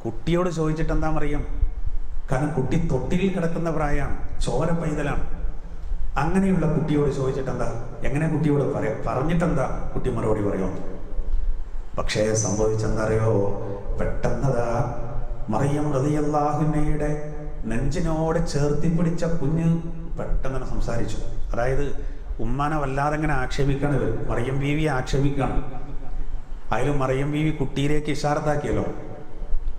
കുട്ടിയോട് ചോദിച്ചിട്ട് എന്താ അറിയാം? കാരണം കുട്ടി തൊട്ടിൽ കിടക്കുന്ന പ്രായമാണ്, ചോര പൈതലാണ്. അങ്ങനെയുള്ള കുട്ടിയോട് ചോദിച്ചിട്ട് എന്താ, എങ്ങനെ കുട്ടിയോട് പറഞ്ഞിട്ടെന്താ കുട്ടി മറുപടി പറയുമോ? പക്ഷേ സംഭവിച്ചെന്താ അറിയോ? പെട്ടെന്നതാ മറിയം റളിയല്ലാഹു അൻഹയുടെ നെഞ്ചിനോട് ചേർത്തി പിടിച്ച കുഞ്ഞ് പെട്ടെന്ന് സംസാരിച്ചു. അതായത് ഉമ്മാനെ വല്ലാതെ ഇങ്ങനെ ആക്ഷേപിക്കാണ് ഇവർ, മറിയം ബീവിയെ ആക്ഷേപിക്കാണ്. അതിലും മറിയം ബീവി കുട്ടിയിലേക്ക് ഇഷാറത്താക്കിയല്ലോ.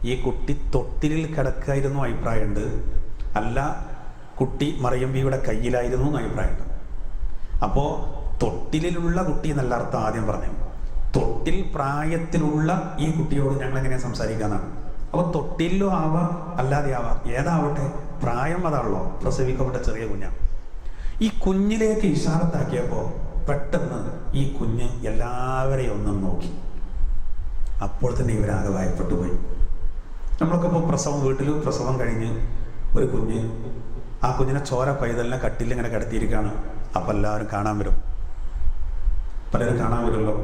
ഈ കുട്ടി തൊട്ടിലിൽ കിടക്കായിരുന്നു അഭിപ്രായമുണ്ട്, അല്ല കുട്ടി മറിയം ബീവിയുടെ കയ്യിലായിരുന്നു എന്ന് അഭിപ്രായമുണ്ട്. അപ്പോൾ തൊട്ടിലുള്ള കുട്ടി എന്നല്ല അർത്ഥം ആദ്യം പറഞ്ഞു. തൊട്ടിൽ പ്രായത്തിലുള്ള ഈ കുട്ടിയോട് ഞങ്ങൾ എങ്ങനെയാണ് സംസാരിക്കാന്നാണ്. അപ്പോൾ തൊട്ടിലും ആവാം, അല്ലാതെ ആവാം, ഏതാവട്ടെ പ്രായം അതാണല്ലോ, പ്രസവിക്കപ്പെട്ട ചെറിയ കുഞ്ഞാണ്. ഈ കുഞ്ഞിലേക്ക് ഇഷാറത്താക്കിയപ്പോൾ പെട്ടെന്ന് ഈ കുഞ്ഞ് എല്ലാവരെയും ഒന്നും നോക്കി. അപ്പോൾ തന്നെ ഇവരാകെ ഭയപ്പെട്ടു പോയി. നമ്മളൊക്കെ ഇപ്പോൾ വീട്ടിൽ പ്രസവം കഴിഞ്ഞ് ഒരു കുഞ്ഞ്, ആ കുഞ്ഞിനെ ചോര പൈതലിനെ കട്ടിലിങ്ങനെ കിടത്തിയിരിക്കുകയാണ്. അപ്പോൾ എല്ലാവരും കാണാൻ വരും, പലരും കാണാൻ വരുമല്ലോ.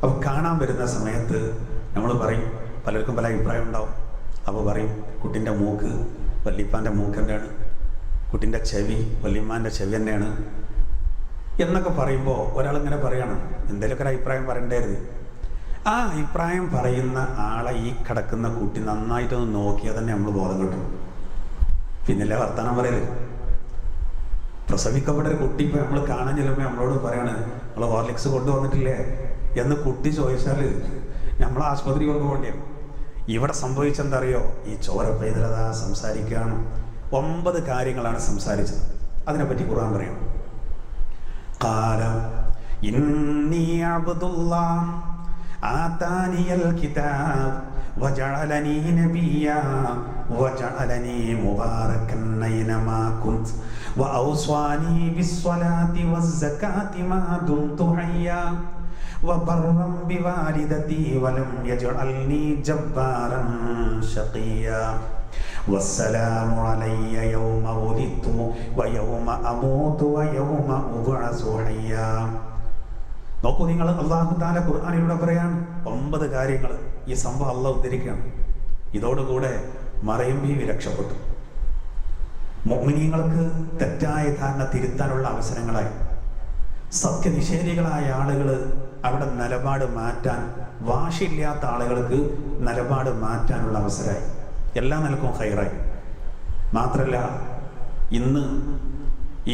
അപ്പോൾ കാണാൻ വരുന്ന സമയത്ത് നമ്മൾ പറയും, പലർക്കും പല അഭിപ്രായം ഉണ്ടാവും. അപ്പോൾ പറയും കുട്ടിൻ്റെ മൂക്ക് വല്യപ്പാൻ്റെ മൂക്ക് തന്നെയാണ്, കുട്ടിൻ്റെ ചെവി വല്യമ്മാൻ്റെ ചെവി തന്നെയാണ് എന്നൊക്കെ പറയുമ്പോൾ ഒരാളിങ്ങനെ പറയണം, എന്തെങ്കിലുമൊക്കെ ഒരു അഭിപ്രായം പറയണ്ടായിരുന്നു. ആ അഭിപ്രായം പറയുന്ന ആളെ ഈ കിടക്കുന്ന കുട്ടി നന്നായിട്ടൊന്ന് നോക്കിയാൽ തന്നെ നമ്മൾ ബോധം കിട്ടും. പിന്നല്ലേ വർത്തമാനം പറയല്. പ്രസവിക്കപ്പെട്ട ഒരു കുട്ടി ഇപ്പോൾ നമ്മൾ കാണാൻ ചെല്ലുമ്പോൾ നമ്മളോട് പറയാണ്, നമ്മൾ ഹോർലിക്സ് കൊണ്ടുവന്നിട്ടില്ലേ എന്ന് കുട്ടി ചോദിച്ചാൽ നമ്മൾ ആശുപത്രി കൊണ്ടുപോകേണ്ടിയാണ്. ഇവിടെ സംഭവിച്ചെന്താ അറിയോ? ഈ ചോര പൈതലത സംസാരിക്കുകയാണ്. 9 കാര്യങ്ങളാണ് സംസാരിച്ചത്. അതിനെപ്പറ്റി ഖുർആൻ പറയണം. ഖാല ഇന്നി അബ്ദുല്ലാഹ് ആതാനിയൽ കിതാബ് വജഅലനി നബിയ്യ വജഅലനി മുബാറകൻ അയ്നമാ കുൻത് വഔസ്വാനി ബിസ്സലാത്തി വസ്സകാത്തി മാ ദുംതു ഹയ്യാ വബർറൻ ബിവാലിദതി വലം യജ്അൽനി ജബ്ബാറൻ ശഖിയ്യാ വസ്സലാമു അലയ്യ യൗമ ഉലിദ്തു വയൗമ അമൂതു വയൗമ ഉബ്അസു ഹയ്യാ. നോക്കൂ നിങ്ങൾ, അല്ലാഹു തആല ഖുർആനിലൂടെ പറയാണ് 9 കാര്യങ്ങൾ. ഈ സംഭവം അല്ലാഹു ഉദ്ധരിക്കുകയാണ്. ഇതോടുകൂടെ മറിയം ബീവി രക്ഷപ്പെട്ടു. മുഅ്മിനീങ്ങൾക്ക് തെറ്റായ ധാരണ തിരുത്താനുള്ള അവസരങ്ങളായി. സത്യനിഷേധികളായ ആളുകൾ അവിടെ നിലപാട് മാറ്റാൻ, വാശിയില്ലാത്ത ആളുകൾക്ക് നിലപാട് മാറ്റാനുള്ള അവസരമായി. എല്ലാ നിലക്കും ഹൈറായി. മാത്രമല്ല, ഇന്ന്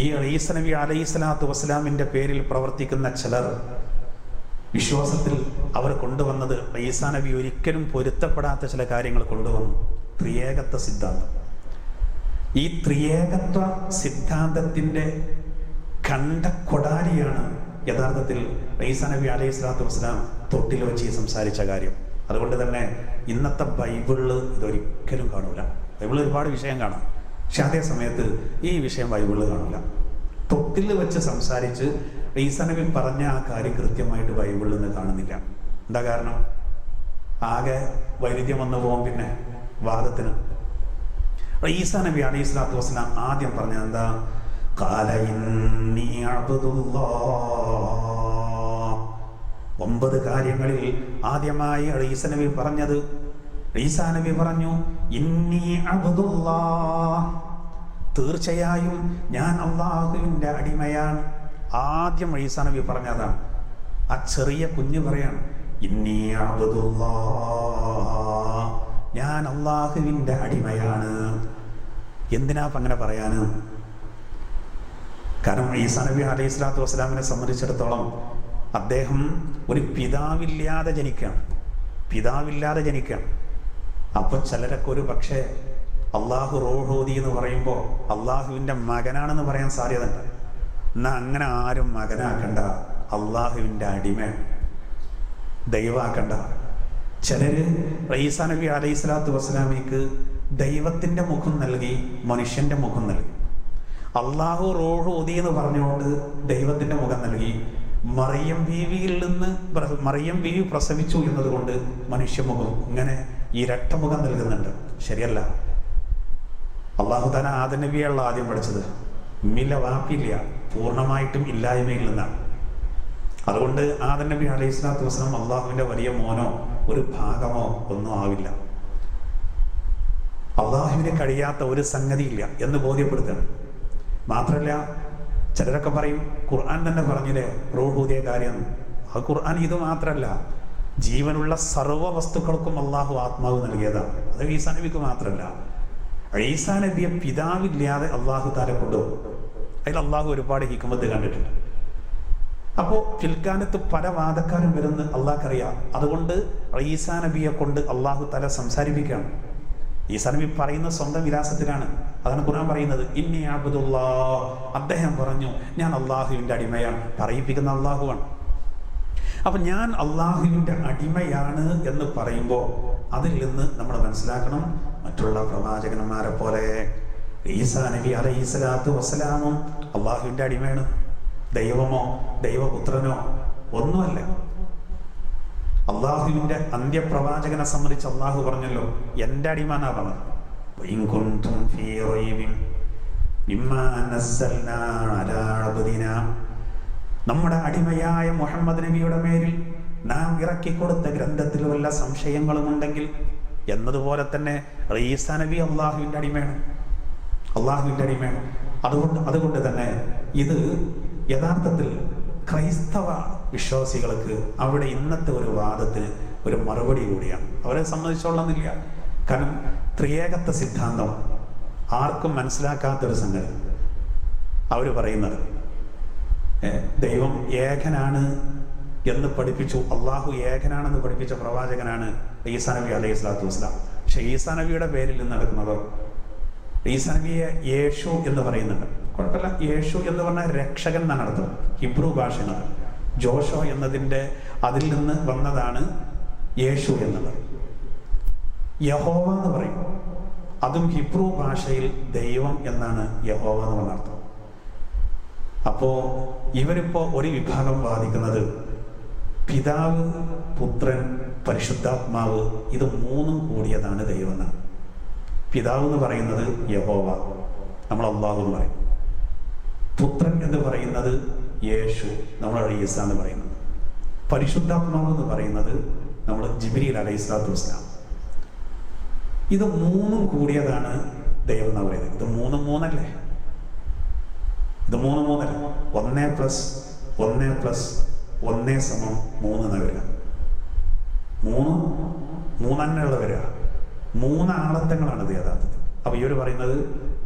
ഈ ഈസ നബി അലൈഹിസ്സലാത്തു വസ്സലാമിൻ്റെ പേരിൽ പ്രവർത്തിക്കുന്ന ചിലർ വിശ്വാസത്തിൽ അവർ കൊണ്ടുവന്നത് ഈസാ നബി ഒരിക്കലും പൊരുത്തപ്പെടാത്ത ചില കാര്യങ്ങൾ കൊണ്ടുവന്നു. ത്രിയേകത്വ സിദ്ധാന്തം. ഈ ത്രിയേകത്വ സിദ്ധാന്തത്തിൻ്റെ കണ്ടക്കൊടാരിയാണ് യഥാർത്ഥത്തിൽ ഈസാ നബി അലൈഹിസ്സലാത്തു വസ്സലാം തൊട്ടിൽ വെച്ച് സംസാരിച്ച കാര്യം. അതുകൊണ്ട് തന്നെ ഇന്നത്തെ ബൈബിളിൽ ഇതൊരിക്കലും കാണൂല. ബൈബിളിൽ ഒരുപാട് വിഷയം കാണാം, പക്ഷെ അതേ സമയത്ത് ഈ വിഷയം ബൈബിളിൽ കാണൂല. തൊട്ടിൽ വെച്ച് സംസാരിച്ച് ഈസാ നബി പറഞ്ഞ ആ കാര്യം കൃത്യമായിട്ട് ബൈബിളിൽ നിന്ന് കാണുന്നില്ല. എന്താ കാരണം? ആകെ വൈരുദ്ധ്യം വന്നു പോകും. പിന്നെ വാദത്തിന് ഈസാ നബി അലൈഹിസ്സലാത്തു വസ്സലാം ആദ്യം പറഞ്ഞ എന്താ? ഖാല ഇന്നി അബ്ദുല്ലാഹ്. 9 കാര്യങ്ങളിൽ ആദ്യമായി ഈസാ നബി പറഞ്ഞത്, ഈസാ നബി പറഞ്ഞു ഇന്നി അബ്ദുല്ലാഹ്, തീർച്ചയായും ഞാൻ അള്ളാഹുവിൻ്റെ അടിമയാണ്. ആദ്യം ഈസാ നബി പറഞ്ഞതാണ്. ആ ചെറിയ കുഞ്ഞ് പറയാണ് ഇന്നി അബ്ദുല്ലാഹ്, ഞാൻ അള്ളാഹുവിൻ്റെ അടിമയാണ്. എന്തിനാ അങ്ങനെ പറയാന്? കാരണം ഈസാ നബി അലൈഹിസ്സലാത്തു വസ്സലാമിനെ സംബന്ധിച്ചിടത്തോളം അദ്ദേഹം ഒരു പിതാവില്ലാതെ ജനിക്കുകയാണ്. അപ്പോൾ ചിലരൊക്കെ ഒരു പക്ഷേ അള്ളാഹു റൂഹൂദി എന്ന് പറയുമ്പോൾ അള്ളാഹുവിൻ്റെ മകനാണെന്ന് പറയാൻ സാധ്യതയുണ്ട്. എന്നാൽ അങ്ങനെ ആരും മകനാക്കണ്ട, അള്ളാഹുവിൻ്റെ അടിമ, ദൈവമാക്കണ്ട. ചിലർ ഈസാ നബി അലൈഹിസ്സലാത്തു വസ്സലാമിക്ക് ദൈവത്തിൻ്റെ മുഖം നൽകി, മനുഷ്യൻ്റെ മുഖം നൽകി. അള്ളാഹു റൂഹൂദി എന്ന് പറഞ്ഞുകൊണ്ട് ദൈവത്തിൻ്റെ മുഖം നൽകി. മറിയം ബീവി പ്രസവിച്ചു എന്നതുകൊണ്ട് മനുഷ്യമുഖം, ഇങ്ങനെ ഇരട്ടമുഖം നൽകുന്നുണ്ട്. ശരിയല്ല. അള്ളാഹു താല ആദം നബിയാണ് ആദ്യം പഠിച്ചത്. വാപ്പില്ല, പൂർണ്ണമായിട്ടും ഇല്ലായ്മയിൽ നിന്നാണ്. അതുകൊണ്ട് ആദം നബി അലൈഹിസ്സലാത്തു വസ്സലാം അള്ളാഹുവിൻ്റെ വലിയ മോനോ ഒരു ഭാഗമോ ഒന്നും ആവില്ല. അള്ളാഹുവിന് കഴിയാത്ത ഒരു സംഗതിയില്ല എന്ന് ബോധ്യപ്പെടുത്തണം. മാത്രമല്ല, ചിലരൊക്കെ പറയും ഖുർആൻ തന്നെ പറഞ്ഞില്ലേ റൂഹൂദിയ കാര്യം. ആ ഖുർആൻ ഇത് മാത്രമല്ല, ജീവനുള്ള സർവ്വ വസ്തുക്കൾക്കും അള്ളാഹു ആത്മാവ് നൽകിയതാണ്. അത് ഈസാ നബിക്ക് മാത്രമല്ല. ഈസാ നബിയെ പിതാവില്ലാതെ അള്ളാഹു താല കൊണ്ടുപോകും. അതിൽ അള്ളാഹു ഒരുപാട് ഹിക്മത്ത് കണ്ടിട്ടുണ്ട്. അപ്പോൾ പിൽക്കാലത്ത് പല വാദക്കാരും വരുന്ന അള്ളാഹ്ക്കറിയാം. അതുകൊണ്ട് ഈസാ നബിയെ കൊണ്ട് അള്ളാഹു താല സംസാരിപ്പിക്കുകയാണ്. ഈസാ നബി പറയുന്ന സ്വന്തം വിലാസത്തിലാണ്. അതാണ് ഖുർആൻ പറയുന്നത് ഇന്നി അബ്ദുല്ലാഹ്. അദ്ദേഹം പറഞ്ഞു ഞാൻ അള്ളാഹുവിൻ്റെ അടിമയാണ്. പറയിപ്പിക്കുന്ന അള്ളാഹുവാണ്. അപ്പം ഞാൻ അള്ളാഹുവിൻ്റെ അടിമയാണ് എന്ന് പറയുമ്പോൾ അതിൽ നിന്ന് നമ്മൾ മനസ്സിലാക്കണം, മറ്റുള്ള പ്രവാചകന്മാരെ പോലെ ഈസാ നബി അലൈഹിസ്സലാത്തു വസ്സലാമും അള്ളാഹുവിൻ്റെ അടിമയാണ്. ദൈവമോ ദൈവപുത്രനോ ഒന്നുമല്ല. അള്ളാഹുവിൻ്റെ അന്ത്യപ്രവാചകനെ സംബന്ധിച്ച് അള്ളാഹു പറഞ്ഞല്ലോ എൻ്റെ അടിമ എന്നാ പറഞ്ഞത്. നമ്മുടെ അടിമയായ മുഹമ്മദ് നബിയുടെ മേലിൽ നാം ഇറക്കിക്കൊടുത്ത ഗ്രന്ഥത്തിൽ വല്ല സംശയങ്ങളുമുണ്ടെങ്കിൽ എന്നതുപോലെ തന്നെ ഈസാ നബി അള്ളാഹുവിൻ്റെ അടിമയാണ്. അതുകൊണ്ട് തന്നെ ഇത് യഥാർത്ഥത്തിൽ ക്രൈസ്തവ വിശ്വാസികൾക്ക് അവിടെ ഇന്നത്തെ ഒരു വാദത്തിന് ഒരു മറുപടി കൂടിയാണ്. അവരെ സംബന്ധിച്ചോളന്നില്ല. കാരണം ത്രിയേകത്വ സിദ്ധാന്തം ആർക്കും മനസ്സിലാക്കാത്തൊരു സംഗതി. അവർ പറയുന്നത് ദൈവം ഏകനാണ് എന്ന് പഠിപ്പിച്ചു, അള്ളാഹു ഏകനാണെന്ന് പഠിപ്പിച്ച പ്രവാചകനാണ് ഈസാ നബി അലൈഹിസ്സലാത്തു വസ്സലാം. പക്ഷെ ഈസാ നബിയുടെ പേരിൽ നിന്ന് നടക്കുന്നതോ ഈസാ നബിയെ യേശു എന്ന് പറയുന്നുണ്ട്. കുഴപ്പമില്ല, യേശു എന്ന് പറഞ്ഞാൽ രക്ഷകൻ എന്നാണ് അർത്ഥം. ഹിബ്രു ഭാഷയാണ്. ജോഷോ എന്നതിൻ്റെ അതിൽ നിന്ന് വന്നതാണ് യേശു എന്നുള്ളത്. യഹോവ എന്ന് പറയും. അതും ഹിബ്രു ഭാഷയിൽ ദൈവം എന്നാണ് യഹോവ എന്ന് പറഞ്ഞ അർത്ഥം. അപ്പോൾ ഇവരിപ്പോൾ ഒരു വിഭാഗം വാദിക്കുന്നത് പിതാവ്, പുത്രൻ, പരിശുദ്ധാത്മാവ് ഇത് മൂന്നും കൂടിയതാണ് ദൈവം എന്നാണ്. പിതാവ് എന്ന് പറയുന്നത് യഹോവ, നമ്മൾ അള്ളാഹു എന്ന് പറയും. പുത്രൻ എന്ന് പറയുന്നത് യേശു, നമ്മൾ ഈസ എന്ന് പറയുന്നത്. പരിശുദ്ധാത്മാവ് എന്ന് പറയുന്നത് നമ്മൾ ജിബ്രീൽ അലൈഹിസ്സലാത്തു വസ്സലാം. ഇത് മൂന്നും കൂടിയതാണ് ദൈവം എന്നാ പറയുന്നത്. ഇത് 3 3 ഇത് 3 3 1 + 1 + 1 = 3 എന്നാ വരിക. 3 തന്നെയുള്ള വരിക. 3 ആളത്തങ്ങളാണിത് യഥാർത്ഥത്തിൽ. അപ്പൊ ഇവർ പറയുന്നത്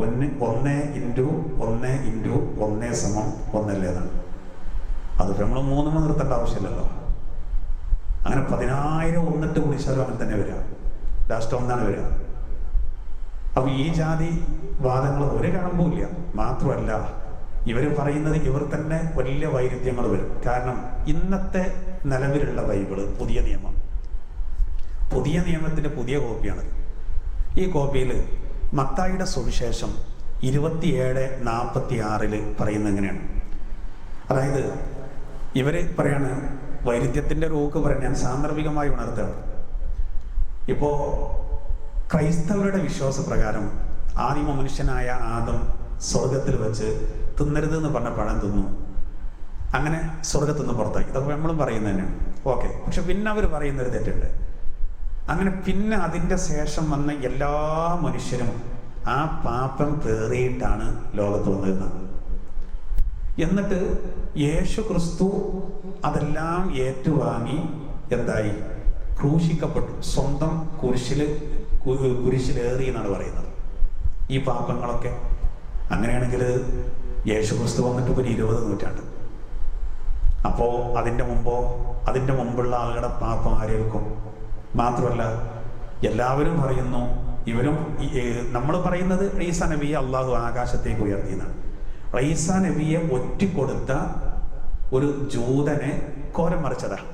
1 × 1 × 1 = 1 അല്ലേ എന്നാണ്. അതിപ്പോൾ നമ്മൾ 3 നിർത്തേണ്ട ആവശ്യമില്ലല്ലോ. അങ്ങനെ 10,000 ഒന്നിട്ട് കുടിച്ചാലും അങ്ങനെ തന്നെ വരിക. ലാസ്റ്റ് 1 വരിക. അപ്പൊ ഈ ജാതി വാദങ്ങൾ ഒരു കഴമ്പുമില്ല. മാത്രമല്ല ഇവർ പറയുന്നത് ഇവർ തന്നെ വലിയ വൈരുദ്ധ്യങ്ങൾ വരും. കാരണം ഇന്നത്തെ നിലവിലുള്ള ബൈബിള് പുതിയ നിയമം, പുതിയ നിയമത്തിന്റെ പുതിയ കോപ്പിയാണത്. ഈ കോപ്പിയിൽ മത്തായിയുടെ സുവിശേഷം 27:46 പറയുന്നത് എങ്ങനെയാണ്? അതായത് ഇവര് പറയാണ്, വൈരുദ്ധ്യത്തിന്റെ റൂക്ക് പറയാൻ ഞാൻ സാന്ദർഭികമായി ഉണർത്തുകയാണ്. ഇപ്പോ ക്രൈസ്തവരുടെ വിശ്വാസപ്രകാരം ആദിമ മനുഷ്യനായ ആദം സ്വർഗത്തിൽ വെച്ച് തിന്നരുത് എന്ന് പറഞ്ഞ പഴം തിന്നു. അങ്ങനെ സ്വർഗത്തിൽ നിന്ന് പുറത്തായി. ഇതൊക്കെ നമ്മളും പറയുന്നത് തന്നെയാണ്. ഓക്കെ. പക്ഷെ പിന്നെ അവർ പറയുന്നൊരു തെറ്റുണ്ട്. അങ്ങനെ പിന്നെ അതിൻ്റെ ശേഷം വന്ന എല്ലാ മനുഷ്യരും ആ പാപം പേറിയിട്ടാണ് ലോകത്ത് വന്നിരുന്നത്. എന്നിട്ട് യേശു ക്രിസ്തു അതെല്ലാം ഏറ്റുവാങ്ങി എന്തായി? ക്രൂശിക്കപ്പെട്ടു. സ്വന്തം കുരിശിലേറി എന്നാണ് പറയുന്നത് ഈ പാപങ്ങളൊക്കെ. അങ്ങനെയാണെങ്കിൽ യേശു ക്രിസ്തു വന്നിട്ട് ഒരു 20 നൂറ്റാണ്ട്. അപ്പോൾ അതിൻ്റെ മുമ്പുള്ള ആളുകളുടെ പാപം ആരേൽക്കും? മാത്രമല്ല എല്ലാവരും പറയുന്നു, ഇവരും നമ്മൾ പറയുന്നത് ഈസാ നബിയെ അള്ളാഹു ആകാശത്തേക്ക് ഉയർത്തിയെന്നാണ്. ഈസാ നബിയെ ഒറ്റിക്കൊടുത്ത ഒരു ജൂതനെ കോരം മറിച്ചതാണ്.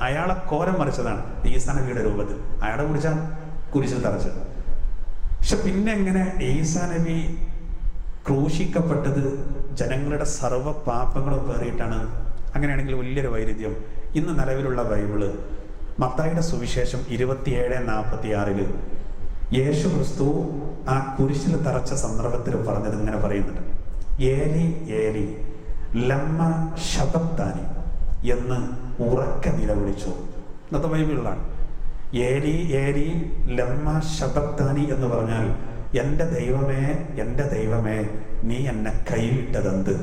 അയാളെ കോരം മറിച്ചതാണ് ഈസാ നബിയുടെ രൂപത്തിൽ. അയാളെ കുറിച്ചാണ് കുരിശിൽ തറച്ചത്. പക്ഷെ പിന്നെ എങ്ങനെ ഈസാ നബി ക്രൂശിക്കപ്പെട്ടത് ജനങ്ങളുടെ സർവ്വ പാപങ്ങളും പേറിയിട്ടാണ്? അങ്ങനെയാണെങ്കിൽ വലിയൊരു വൈരുദ്ധ്യം. ഇന്ന് നിലവിലുള്ള ബൈബിള് മത്തായിയുടെ സുവിശേഷം 27:46 യേശു ക്രിസ്തു ആ കുരിശിൽ തറച്ച സന്ദർഭത്തിൽ പറഞ്ഞത് ഇങ്ങനെ പറയുന്നുണ്ട്: ഏലി ഏലി ലമ്മ ശബക്താനി എന്ന് ഉറക്കെ നിലവിളിച്ചു. ഇന്നത്തെ ബൈബിളിലാണ്. ഏലി ഏലി ലമ്മ ശബക്താനി എന്ന് പറഞ്ഞാൽ എൻ്റെ ദൈവമേ നീ എന്നെ കൈവിട്ടതെന്ത്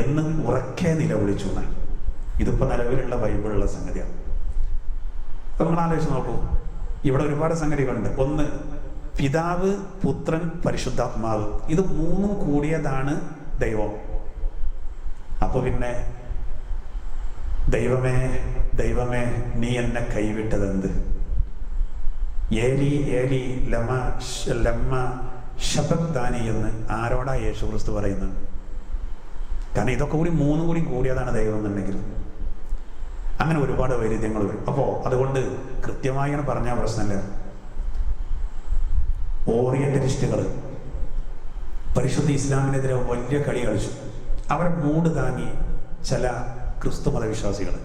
എന്ന് ഉറക്കെ നിലവിളിച്ചു എന്നാണ്. ഇതിപ്പോൾ നിലവിലുള്ള ബൈബിളിലുള്ള സംഗതിയാണ്. അപ്പം നിങ്ങൾ ആലോചിച്ച് നോക്കൂ, ഇവിടെ ഒരുപാട് സംഗതികളുണ്ട്. ഒന്ന്, പിതാവ്, പുത്രൻ, പരിശുദ്ധാത്മാവ്, ഇത് 3 കൂടിയതാണ് ദൈവം. അപ്പൊ പിന്നെ ദൈവമേ നീ എന്നെ കൈവിട്ടതെന്ത്? ഏലി ഏലി ലമ്മ ശബക്താനി എന്ന് ആരോടാ യേശു ക്രിസ്തു പറയുന്നത്? കാരണം ഇതൊക്കെ കൂടി 3 കൂടിയതാണ് ദൈവം എന്നുണ്ടെങ്കിൽ അങ്ങനെ ഒരുപാട് വൈരുദ്ധ്യങ്ങൾ വരും. അപ്പോൾ അതുകൊണ്ട് കൃത്യമായി അങ്ങനെ പറഞ്ഞാൽ പ്രശ്നമില്ല. ഓറിയന്റലിസ്റ്റുകൾ പരിശുദ്ധ ഇസ്ലാമിനെതിരെ വലിയ കളി കളിച്ചു. അവരെ മൂട് താങ്ങി ചില ക്രിസ്തു മതവിശ്വാസികൾ.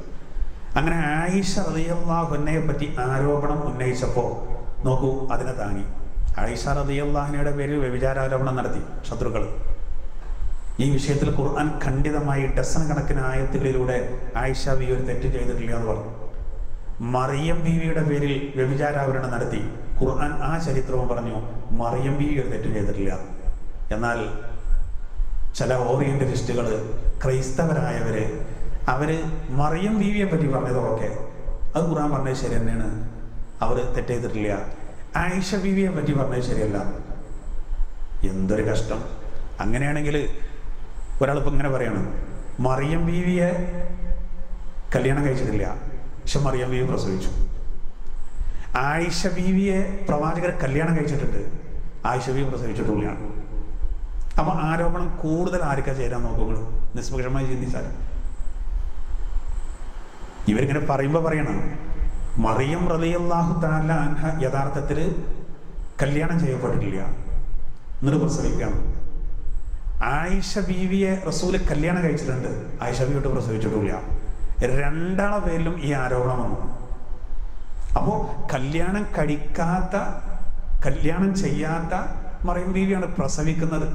അങ്ങനെ ആയിഷ റളിയല്ലാഹു അൻഹയെ പറ്റി ആരോപണം ഉന്നയിച്ചപ്പോൾ നോക്കൂ, അതിനെ താങ്ങി. ആയിഷ റളിയല്ലാഹു അൻഹയുടെ പേരിൽ വ്യഭിചാരാരോപണം നടത്തി ശത്രുക്കൾ. ഈ വിഷയത്തിൽ ഖുർആൻ ഖണ്ഡിതമായി ഡസൻ കണക്കിന് ആയത്തുകളിലൂടെ ആയിഷ ബീവി ഒരു തെറ്റ് ചെയ്തിട്ടില്ല എന്ന് പറഞ്ഞു. മറിയം ബീവിയുടെ പേരിൽ വ്യഭിചാരാവരണം നടത്തി. ഖുർആൻ ആ ചരിത്രവും പറഞ്ഞു മറിയം ബീവി ഒരു തെറ്റ് ചെയ്തിട്ടില്ല. എന്നാൽ ചില ഓറിയന്റലിസ്റ്റുകൾ, ക്രൈസ്തവരായവര്, അവര് മറിയം ബീവിയെ പറ്റി പറഞ്ഞതൊക്കെ അത് ഖുർആൻ പറഞ്ഞത് ശരി തന്നെയാണ്, അവർ തെറ്റ് ചെയ്തിട്ടില്ല. ആയിഷ ബീവിയെ പറ്റി പറഞ്ഞത് ശരിയല്ല. എന്തൊരു കഷ്ടം! അങ്ങനെയാണെങ്കിൽ ഒരാളിപ്പോൾ ഇങ്ങനെ പറയണം, മറിയം ബീവിയെ കല്യാണം കഴിച്ചിട്ടില്ല, പക്ഷെ മറിയം ബീവി പ്രസവിച്ചു. ആയിഷ ബീവിയെ പ്രവാചകർ കല്യാണം കഴിച്ചിട്ടുണ്ട്, ആയിഷ ബീവി പ്രസവിച്ചിട്ടില്ല. അപ്പൊ ആരോപണം കൂടുതൽ ആർക്കാ ചേരാൻ നോക്കുക? നിഷ്പക്ഷമായി ചിന്തിച്ചാൽ ഇവരിങ്ങനെ പറയുമ്പോൾ പറയണം, മറിയം റളിയല്ലാഹു തആല അൻഹ യഥാർത്ഥത്തിൽ കല്യാണം ചെയ്യപ്പെട്ടിട്ടില്ല, എന്നിട്ട് പ്രസവിക്കണം. ആയിഷ ബീവിയെ റസൂല് കല്യാണം കഴിച്ചിട്ടുണ്ട്, ആയിഷ ബീവിയോട്ട് പ്രസവിച്ചിട്ടില്ല. രണ്ടാളെ പേരിലും ഈ ആരോപണം വന്നു. അപ്പോൾ കല്യാണം കഴിക്കാത്ത, കല്യാണം ചെയ്യാത്ത മറിയം ബീവിയാണ് പ്രസവിക്കുന്നത്.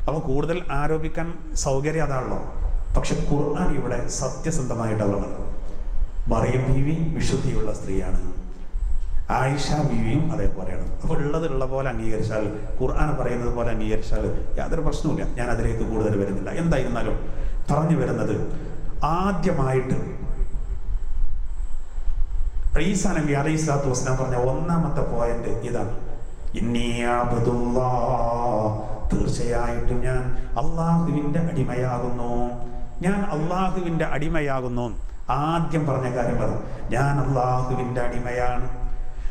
അപ്പോൾ കൂടുതൽ ആരോപിക്കാൻ സൗകര്യം അതാണല്ലോ. പക്ഷെ ഖുർആൻ ഇവിടെ സത്യസന്ധമായിട്ട് പറഞ്ഞത് മറിയം ബീവി വിശുദ്ധിയുള്ള സ്ത്രീയാണ്. ആയിഷ ബീവിയും അതേപോലെയാണ്. അപ്പോൾ ഉള്ള പോലെ അംഗീകരിച്ചാൽ, ഖുർആൻ പറയുന്നത് പോലെ അംഗീകരിച്ചാൽ യാതൊരു പ്രശ്നവുമില്ല. ഞാൻ അതിലേക്ക് കൂടുതൽ വരുന്നില്ല. എന്തായിരുന്നാലും പറഞ്ഞു വരുന്നത്, ആദ്യമായിട്ട് ഈസാ നബി അലൈഹി സ്വലാത്തു വസ്സലാം പറഞ്ഞ ഒന്നാമത്തെ പോയിന്റ് ഇതാണ്, ഇന്നി അബ്ദുല്ലാഹ്, തീർച്ചയായിട്ടും ഞാൻ അള്ളാഹുവിൻ്റെ അടിമയാകുന്നു, ഞാൻ അള്ളാഹുവിൻ്റെ അടിമയാകുന്നു. ആദ്യം പറഞ്ഞ കാര്യം പറഞ്ഞു, ഞാൻ അള്ളാഹുവിൻ്റെ അടിമയാണ്.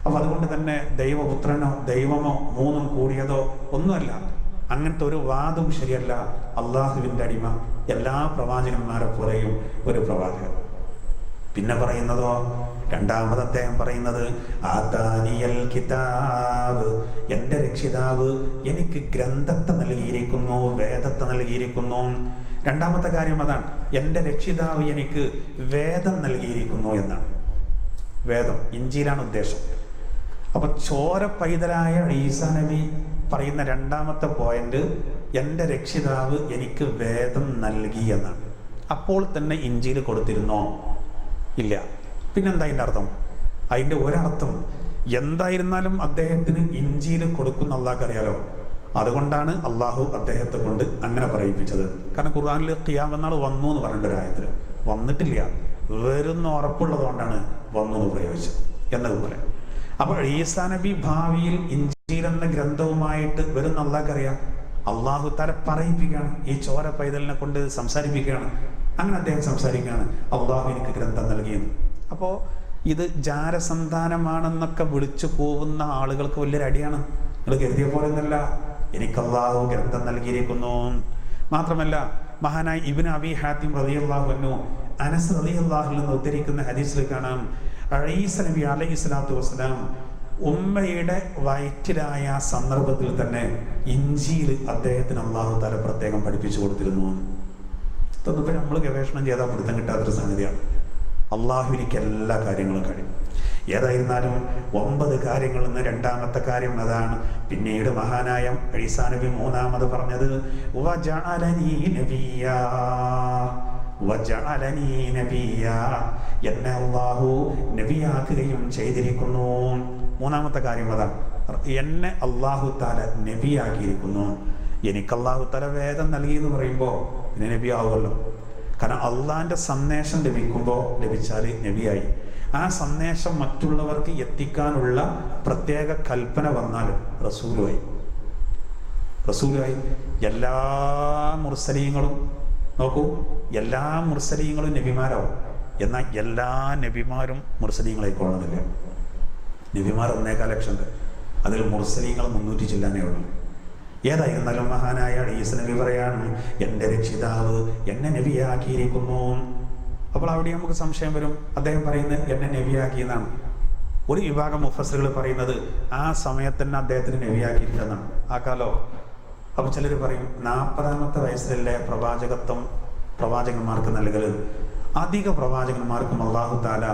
അപ്പൊ അതുകൊണ്ട് തന്നെ ദൈവപുത്രനോ ദൈവമോ മൂന്നും കൂടിയതോ ഒന്നുമല്ല, അങ്ങനത്തെ ഒരു വാദവും ശരിയല്ല. അള്ളാഹുവിൻ്റെ അടിമ, എല്ലാ പ്രവാചകന്മാരെ പോലെയും ഒരു പ്രവാചകൻ. പിന്നെ പറയുന്നതോ, രണ്ടാമത് അദ്ദേഹം പറയുന്നത്, ആതാനിയൽ കിതാബ്, എൻ്റെ രക്ഷിതാവ് എനിക്ക് ഗ്രന്ഥത്തെ നൽകിയിരിക്കുന്നു, വേദത്തെ നൽകിയിരിക്കുന്നു. രണ്ടാമത്തെ കാര്യം അതാണ്, എൻ്റെ രക്ഷിതാവ് എനിക്ക് വേദം നൽകിയിരിക്കുന്നു എന്നാണ്. വേദം, ഇഞ്ചീലാണ് ഉദ്ദേശം. അപ്പൊ ചോര പൈതലായ ഈസാ നബി പറയുന്ന രണ്ടാമത്തെ പോയിന്റ്, എൻ്റെ രക്ഷിതാവ് എനിക്ക് വേദം നൽകി എന്നാണ്. അപ്പോൾ തന്നെ ഇഞ്ചീൽ കൊടുത്തിരുന്നോ? ഇല്ല. പിന്നെന്താ അതിൻ്റെ അർത്ഥം? അതിൻ്റെ ഒരർത്ഥം എന്തായിരുന്നാലും അദ്ദേഹത്തിന് ഇഞ്ചീൽ കൊടുക്കുന്ന അള്ളാഹ്ക്ക് അറിയാലോ. അതുകൊണ്ടാണ് അള്ളാഹു അദ്ദേഹത്തെ കൊണ്ട് അങ്ങനെ പറയിപ്പിച്ചത്. കാരണം ഖുർആനിൽ ഖിയാമത്ത് നാൾ വന്നു എന്ന് പറഞ്ഞ ഒരു ആയത്തിൽ വന്നിട്ടില്ല, വരുന്ന ഉറപ്പുള്ളത് കൊണ്ടാണ് വന്നു എന്ന് പ്രയോഗിച്ചത് എന്നതുപോലെ. അപ്പോൾ ഈസാ നബി ഭാവിയിൽ ഇഞ്ചീൽ എന്ന ഗ്രന്ഥവുമായിട്ട് വരുന്ന അള്ളാഹ്ക്ക് അറിയാം. അള്ളാഹു തല പറയിപ്പിക്കുകയാണ്, ഈ ചോര പൈതലിനെ കൊണ്ട് സംസാരിപ്പിക്കുകയാണ്. അങ്ങനെ അദ്ദേഹം സംസാരിക്കുകയാണ്, അള്ളാഹു എനിക്ക് ഗ്രന്ഥം നൽകിയെന്ന്. അപ്പോൾ ഇത് ജാരസന്താനമാണെന്നൊക്കെ വിളിച്ചു പോകുന്ന ആളുകൾക്ക് വലിയൊരു അടിയാണ്. നിങ്ങൾ കരുതിയ പോലെ ഒന്നല്ല, എനിക്ക് അള്ളാഹു ഗ്രന്ഥം നൽകിയിരിക്കുന്നു. മാത്രമല്ല, മഹാനായ ഇബ്നു അബി ഹാത്തിം റളിയല്ലാഹു അൻഹു അനസ് റളിയല്ലാഹു അൻഹു ഉദ്ധരിക്കുന്ന ഹദീസിൽ കാണാം, ഈസാ നബി അലൈഹി സ്വലാത്തു വസ്സലാം ഉമ്മയുടെ വയറ്റിലായ സന്ദർഭത്തിൽ തന്നെ ഇഞ്ചീൽ അദ്ദേഹത്തിന് അള്ളാഹു തആല പ്രത്യേകം പഠിപ്പിച്ചു കൊടുത്തിരുന്നു. ഇതൊന്നിപ്പോൾ നമ്മൾ ഗവേഷണം ചെയ്താൽ പിടുത്തം കിട്ടാത്തൊരു സംഗതിയാണ്. അള്ളാഹുവിനിക്ക് എല്ലാ കാര്യങ്ങളും കഴിയും. ഏതായിരുന്നാലും 9 കാര്യങ്ങളിൽ നിന്ന് രണ്ടാമത്തെ കാര്യം അതാണ്. പിന്നീട് മഹാനായ ഈസാ നബി മൂന്നാമത് പറഞ്ഞത്, വജഅലനീ നബിയ്യാ, വജഅലനീ നബിയ്യാ, എന്നെ അള്ളാഹു നബിയാക്കുകയും ചെയ്തിരിക്കുന്നു. മൂന്നാമത്തെ കാര്യം അതാണ്, എന്നെ അള്ളാഹു തആല നബിയാക്കിയിരിക്കുന്നു. എനിക്ക് അള്ളാഹു തആല വേദം നൽകി എന്ന് പറയുമ്പോൾ പിന്നെ നബിയാവുമല്ലോ. കാരണം അള്ളാഹിൻ്റെ സന്ദേശം ലഭിച്ചാൽ നബിയായി. ആ സന്ദേശം മറ്റുള്ളവർക്ക് എത്തിക്കാനുള്ള പ്രത്യേക കൽപ്പന വന്നാൽ റസൂലുമായി. എല്ലാ മുർസലീങ്ങളും നോക്കൂ, എല്ലാ മുർസലീങ്ങളും നബിമാരാവും. എന്നാൽ എല്ലാ നബിമാരും മുർസലീങ്ങളായിക്കൊള്ളുന്നില്ല. നബിമാർ 1.25 ലക്ഷം, അതിൽ മുർസലീങ്ങൾ 300 ചില്ലാനേ ഉള്ളൂ. ഏതായിരുന്നാലും മഹാനായ ഈസാ നബി പറയാണ്, എൻ്റെ രക്ഷിതാവ് എന്നെ നബിയാക്കിയിരിക്കുന്നു. അപ്പോൾ അവിടെ നമുക്ക് സംശയം വരും, അദ്ദേഹം പറയുന്നത് എന്നെ നബിയാക്കിയെന്നാണ്. ഒരു വിഭാഗം മുഫസ്സിറുകൾ പറയുന്നത് ആ സമയത്ത് തന്നെ അദ്ദേഹത്തിന് നബിയാക്കിയിട്ടില്ലെന്നാണ്. ആക്കാലോ. അപ്പോൾ ചിലർ പറയും 40ാമത്തെ വയസ്സിലല്ലേ പ്രവാചകന്മാർക്ക് നൽകൽ. അധിക പ്രവാചകന്മാർക്കും അല്ലാഹു തആല